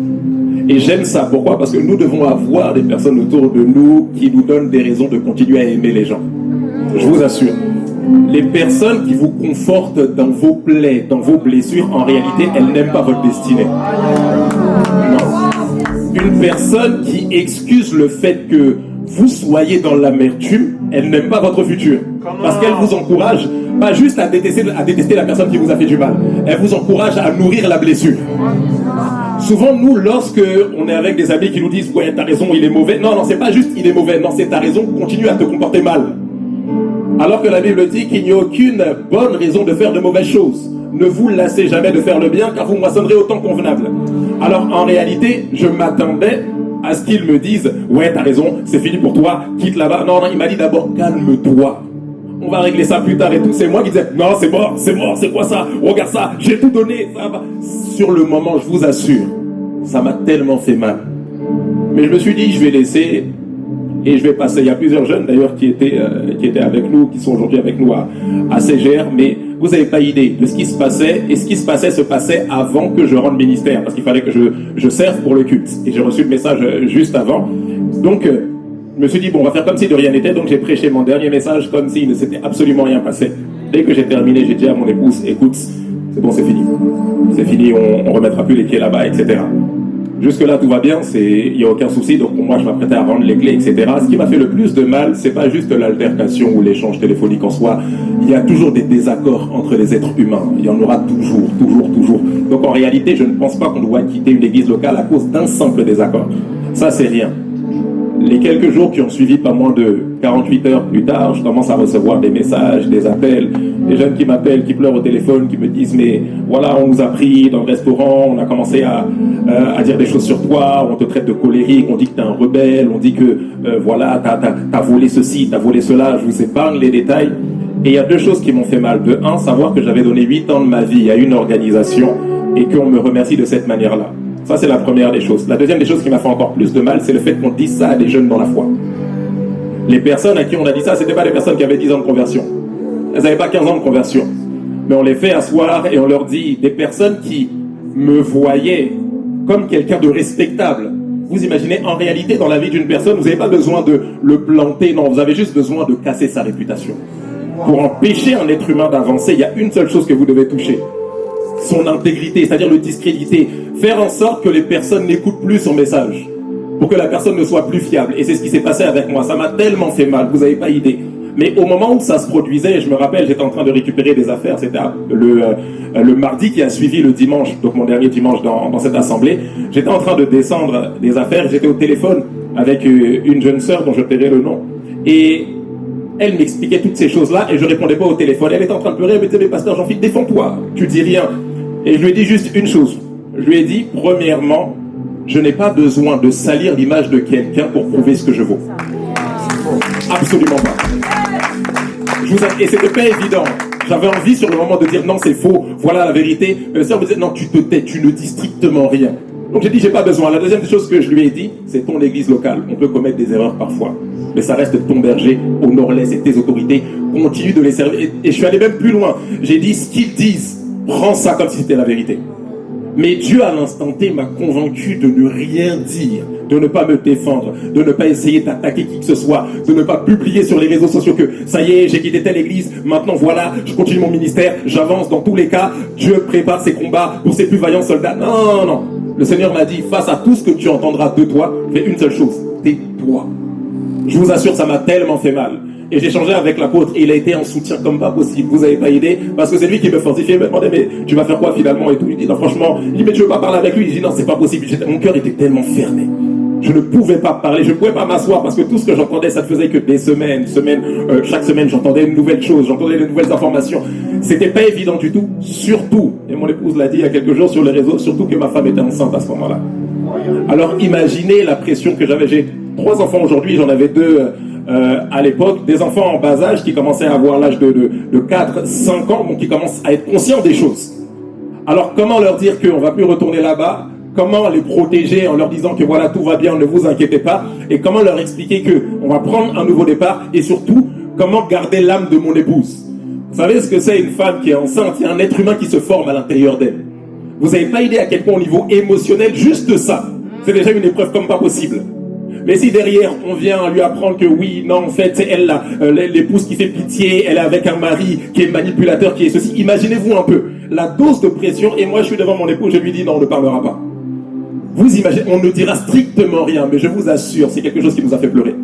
B: Et j'aime ça. Pourquoi? Parce que nous devons avoir des personnes autour de nous qui nous donnent des raisons de continuer à aimer les gens. Je vous assure. Les personnes qui vous confortent dans vos plaies, dans vos blessures, en réalité, elles n'aiment pas votre destinée. Non. Une personne qui excuse le fait que vous soyez dans l'amertume, elle n'aime pas votre futur. Parce qu'elle vous encourage, pas juste à détester la personne qui vous a fait du mal, elle vous encourage à nourrir la blessure. Souvent, nous, lorsque on est avec des amis qui nous disent « Ouais, t'as raison, il est mauvais », non, c'est pas juste « il est mauvais », non, c'est « t'as raison, continue à te comporter mal ». Alors que la Bible dit qu'il n'y a aucune bonne raison de faire de mauvaises choses. Ne vous lassez jamais de faire le bien, car vous moissonnerez au temps convenable. Alors, en réalité, je m'attendais à ce qu'ils me disent « Ouais, t'as raison, c'est fini pour toi, quitte là-bas ». Non, il m'a dit d'abord « Calme-toi. On va régler ça plus tard et tout. » C'est moi qui disais « Non, c'est mort, c'est quoi ça? Regarde ça, j'ai tout donné. » Ça va. Sur le moment, je vous assure, ça m'a tellement fait mal. Mais je me suis dit, je vais laisser et je vais passer. Il y a plusieurs jeunes d'ailleurs qui étaient avec nous, qui sont aujourd'hui avec nous à CGR, mais vous n'avez pas idée de ce qui se passait. Et ce qui se passait avant que je rentre ministère, parce qu'il fallait que je serve pour le culte. Et j'ai reçu le message juste avant. Donc, je me suis dit, bon, on va faire comme si de rien n'était. Donc, j'ai prêché mon dernier message comme s'il ne s'était absolument rien passé. Dès que j'ai terminé, j'ai dit à mon épouse, écoute, c'est bon, c'est fini. C'est fini, on remettra plus les pieds là-bas, etc. Jusque-là, tout va bien, il n'y a aucun souci. Donc, pour moi, je m'apprêtais à rendre les clés, etc. Ce qui m'a fait le plus de mal, c'est pas juste l'altercation ou l'échange téléphonique en soi. Il y a toujours des désaccords entre les êtres humains. Il y en aura toujours. Donc, en réalité, je ne pense pas qu'on doit quitter une église locale à cause d'un simple désaccord. Ça, c'est rien. Les quelques jours qui ont suivi, pas moins de 48 heures plus tard, je commence à recevoir des messages, des appels, des jeunes qui m'appellent, qui pleurent au téléphone, qui me disent « Mais voilà, on nous a pris dans le restaurant, on a commencé à dire des choses sur toi, on te traite de colérique, on dit que t'es un rebelle, on dit que voilà, t'as volé ceci, t'as volé cela. » Je vous épargne les détails. Et il y a deux choses qui m'ont fait mal. De un, savoir que j'avais donné 8 ans de ma vie à une organisation et qu'on me remercie de cette manière-là. Ça, c'est la première des choses. La deuxième des choses qui m'a fait encore plus de mal, c'est le fait qu'on dise ça à des jeunes dans la foi. Les personnes à qui on a dit ça, ce n'étaient pas des personnes qui avaient 10 ans de conversion. Elles n'avaient pas 15 ans de conversion. Mais on les fait asseoir et on leur dit, des personnes qui me voyaient comme quelqu'un de respectable. Vous imaginez, en réalité, dans la vie d'une personne, vous n'avez pas besoin de le planter, non, vous avez juste besoin de casser sa réputation. Pour empêcher un être humain d'avancer, il y a une seule chose que vous devez toucher. Son intégrité, c'est-à-dire le discréditer. Faire en sorte que les personnes n'écoutent plus son message. Pour que la personne ne soit plus fiable. Et c'est ce qui s'est passé avec moi. Ça m'a tellement fait mal, vous n'avez pas idée. Mais au moment où ça se produisait, je me rappelle, j'étais en train de récupérer des affaires. C'était le mardi qui a suivi le dimanche, donc mon dernier dimanche dans cette assemblée. J'étais en train de descendre des affaires. J'étais au téléphone avec une jeune sœur dont je tairai le nom. Et elle m'expliquait toutes ces choses-là et je répondais pas au téléphone. Elle était en train de pleurer, elle me disait, mais pasteur Jean-Philippe, défends-toi, tu dis rien. Et je lui ai dit juste une chose. Je lui ai dit, premièrement, je n'ai pas besoin de salir l'image de quelqu'un pour prouver ce que je vaux. Absolument pas. Et c'était pas évident. J'avais envie sur le moment de dire non, c'est faux, voilà la vérité. Mais la sœur me disait, non, tu te tais, tu ne dis strictement rien. Donc j'ai dit, j'ai pas besoin. La deuxième chose que je lui ai dit, c'est ton église locale. On peut commettre des erreurs parfois. Mais ça reste ton berger, honore-les, c'est tes autorités. Continue de les servir. Et je suis allé même plus loin. J'ai dit, ce qu'ils disent, prends ça comme si c'était la vérité. Mais Dieu, à l'instant T, m'a convaincu de ne rien dire, de ne pas me défendre, de ne pas essayer d'attaquer qui que ce soit, de ne pas publier sur les réseaux sociaux que ça y est, j'ai quitté telle église, maintenant voilà, je continue mon ministère, j'avance dans tous les cas, Dieu prépare ses combats pour ses plus vaillants soldats. Non. Le Seigneur m'a dit, face à tout ce que tu entendras de toi, fais une seule chose, tais-toi. Je vous assure, ça m'a tellement fait mal. Et j'ai échangé avec l'apôtre et il a été en soutien comme pas possible. Vous n'avez pas idée, parce que c'est lui qui me fortifiait. Il me demandait, mais tu vas faire quoi finalement et tout. Il dit, non, franchement, il dit, mais tu veux pas parler avec lui. Il dit, non, c'est pas possible. Mon cœur était tellement fermé. Je ne pouvais pas parler, je ne pouvais pas m'asseoir parce que tout ce que j'entendais, ça ne faisait que des semaines. Chaque semaine, j'entendais une nouvelle chose, j'entendais de nouvelles informations. C'était pas évident du tout, surtout, et mon épouse l'a dit il y a quelques jours sur les réseaux, surtout que ma femme était enceinte à ce moment-là. Alors imaginez la pression que j'avais. J'ai 3 enfants aujourd'hui, j'en avais 2 à l'époque, des enfants en bas âge qui commençaient à avoir l'âge de 4, 5 ans, donc qui commencent à être conscients des choses. Alors comment leur dire qu'on ne va plus retourner là-bas? Comment les protéger en leur disant que voilà, tout va bien, ne vous inquiétez pas? Et comment leur expliquer qu'on va prendre un nouveau départ? Et surtout, comment garder l'âme de mon épouse? Vous savez ce que c'est une femme qui est enceinte? Il y a un être humain qui se forme à l'intérieur d'elle. Vous n'avez pas idée à quel point au niveau émotionnel, juste ça, c'est déjà une épreuve comme pas possible. Mais si derrière, on vient lui apprendre que oui, non, en fait, c'est elle l'épouse qui fait pitié, elle est avec un mari qui est manipulateur, qui est ceci. Imaginez-vous un peu la dose de pression. Et moi, je suis devant mon épouse, je lui dis non, on ne parlera pas. Vous imaginez, on ne dira strictement rien, mais je vous assure, c'est quelque chose qui nous a fait pleurer.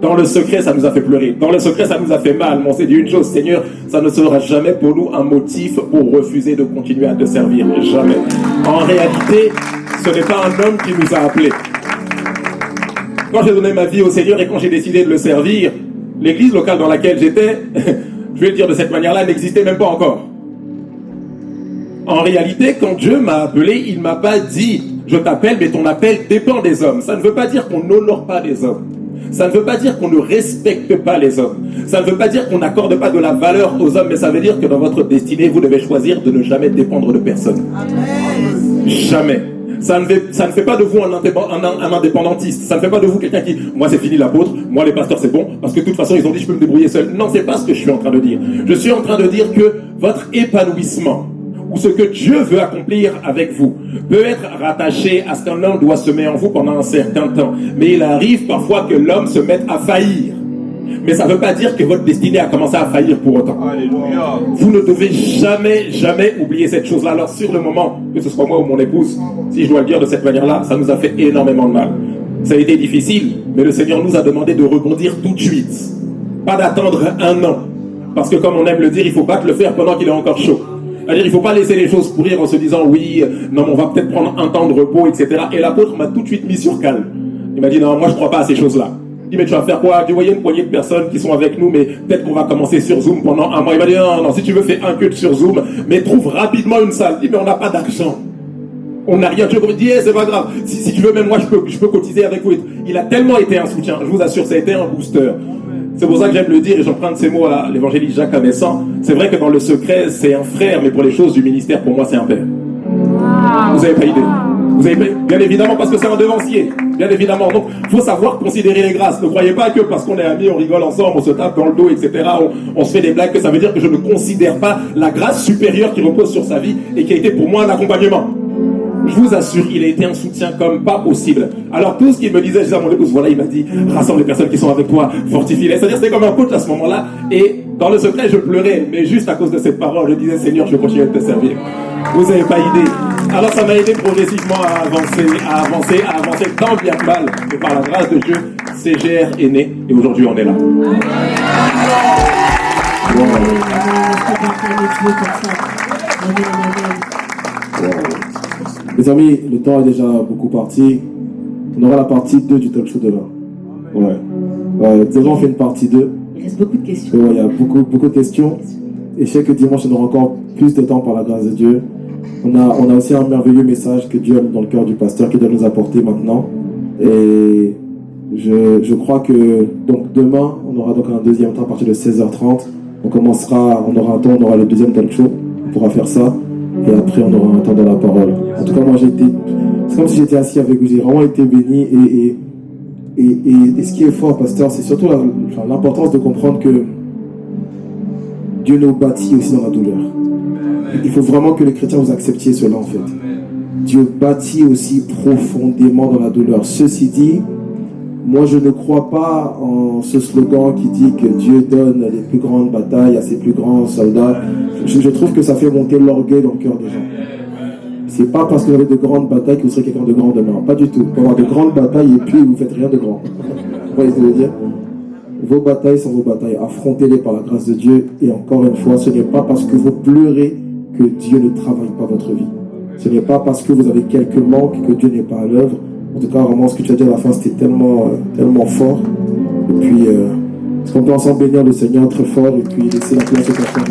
B: Dans le secret, ça nous a fait pleurer. Dans le secret, ça nous a fait mal. Mais on s'est dit une chose, Seigneur, ça ne sera jamais pour nous un motif pour refuser de continuer à te servir. Jamais. En réalité, ce n'est pas un homme qui nous a appelés. Quand j'ai donné ma vie au Seigneur et quand j'ai décidé de le servir, l'église locale dans laquelle j'étais, je vais le dire de cette manière-là, n'existait même pas encore. En réalité, quand Dieu m'a appelé, il ne m'a pas dit « Je t'appelle, mais ton appel dépend des hommes ». Ça ne veut pas dire qu'on n'honore pas les hommes. Ça ne veut pas dire qu'on ne respecte pas les hommes. Ça ne veut pas dire qu'on n'accorde pas de la valeur aux hommes, mais ça veut dire que dans votre destinée, vous devez choisir de ne jamais dépendre de personne. Amen. Jamais. Ça ne fait pas de vous un indépendantiste. Ça ne fait pas de vous quelqu'un qui, moi c'est fini l'apôtre, moi les pasteurs c'est bon, parce que de toute façon ils ont dit je peux me débrouiller seul. Non, c'est pas ce que je suis en train de dire. Je suis en train de dire que votre épanouissement, ou ce que Dieu veut accomplir avec vous, peut être rattaché à ce qu'un homme doit semer en vous pendant un certain temps. Mais il arrive parfois que l'homme se mette à faillir. Mais ça ne veut pas dire que votre destinée a commencé à faillir pour autant. Alléluia. Vous ne devez jamais oublier cette chose-là. Alors sur le moment, que ce soit moi ou mon épouse, si je dois le dire de cette manière-là, ça nous a fait énormément de mal. Ça a été difficile, mais le Seigneur nous a demandé de rebondir tout de suite. Pas d'attendre un an. Parce que comme on aime le dire, il ne faut pas le faire pendant qu'il est encore chaud. C'est-à-dire, il ne faut pas laisser les choses pourrir en se disant oui, non, on va peut-être prendre un temps de repos, etc. Et l'apôtre m'a tout de suite mis sur calme. Il m'a dit non, moi je ne crois pas à ces choses-là. Il dit mais tu vas faire quoi? Tu voyais une poignée de personnes qui sont avec nous, mais peut-être qu'on va commencer sur Zoom pendant un mois. Il m'a dit non, si tu veux, fais un culte sur Zoom, mais trouve rapidement une salle. Il dit mais on n'a pas d'argent. On n'a rien. Tu veux dire, c'est pas grave. Si tu veux, même moi, je peux cotiser avec vous. Il a tellement été un soutien. Je vous assure, ça a été un booster. C'est pour ça que j'aime le dire, et j'emprunte ces mots à l'évangéliste Jacques Amessan. C'est vrai que dans le secret, c'est un frère, mais pour les choses du ministère, pour moi, c'est un père. Vous n'avez pas idée. Vous avez pas... Bien évidemment, parce que c'est un devancier. Bien évidemment. Donc, il faut savoir considérer les grâces. Ne croyez pas que parce qu'on est amis, on rigole ensemble, on se tape dans le dos, etc., on se fait des blagues, que ça veut dire que je ne considère pas la grâce supérieure qui repose sur sa vie et qui a été pour moi un accompagnement. Je vous assure, il a été un soutien comme pas possible. Alors tout ce qu'il me disait, je disais à mon épouse, voilà, il m'a dit, rassemble les personnes qui sont avec toi, fortifie-les. C'est-à-dire, c'était comme un coach à ce moment-là. Et dans le secret, je pleurais. Mais juste à cause de cette parole, je disais, Seigneur, je vais continuer de te servir. Vous n'avez pas idée. Alors ça m'a aidé progressivement à avancer tant bien que mal. Et par la grâce de Dieu, CGR est né. Et aujourd'hui, on est là.
C: Les amis, le temps est déjà beaucoup parti. On aura la partie 2 du talk show demain. Ouais. Demain, on fait une partie 2.
A: Il reste beaucoup de questions.
C: Il y a beaucoup de questions. Et je sais que dimanche, on aura encore plus de temps par la grâce de Dieu. On a aussi un merveilleux message que Dieu a mis dans le cœur du pasteur qui doit nous apporter maintenant. Et je crois que donc demain, on aura donc un deuxième temps à partir de 16h30. On aura un temps, on aura le deuxième talk show. On pourra faire ça. Et après, on aura un temps dans la parole. En tout cas, moi, c'est comme si j'étais assis avec vous. J'ai vraiment été béni. Et ce qui est fort, pasteur, c'est surtout l'importance de comprendre que Dieu nous bâtit aussi dans la douleur. Il faut vraiment que les chrétiens vous acceptiez cela, en fait. Dieu bâtit aussi profondément dans la douleur. Ceci dit, moi, je ne crois pas en ce slogan qui dit que Dieu donne les plus grandes batailles à ses plus grands soldats. Je trouve que ça fait monter l'orgueil dans le cœur des gens. C'est pas parce que vous avez de grandes batailles que vous serez quelqu'un de grand demain. Pas du tout. Vous pouvez avoir de grandes batailles et puis vous faites rien de grand. Vous voyez ce que je veux dire? Vos batailles sont vos batailles. Affrontez-les par la grâce de Dieu. Et encore une fois, ce n'est pas parce que vous pleurez que Dieu ne travaille pas votre vie. Ce n'est pas parce que vous avez quelques manques que Dieu n'est pas à l'œuvre. En tout cas, vraiment, ce que tu as dit à la fin, c'était tellement fort. Et puis, est-ce qu'on peut ensemble bénir le Seigneur très fort et puis laisser la place au pasteur.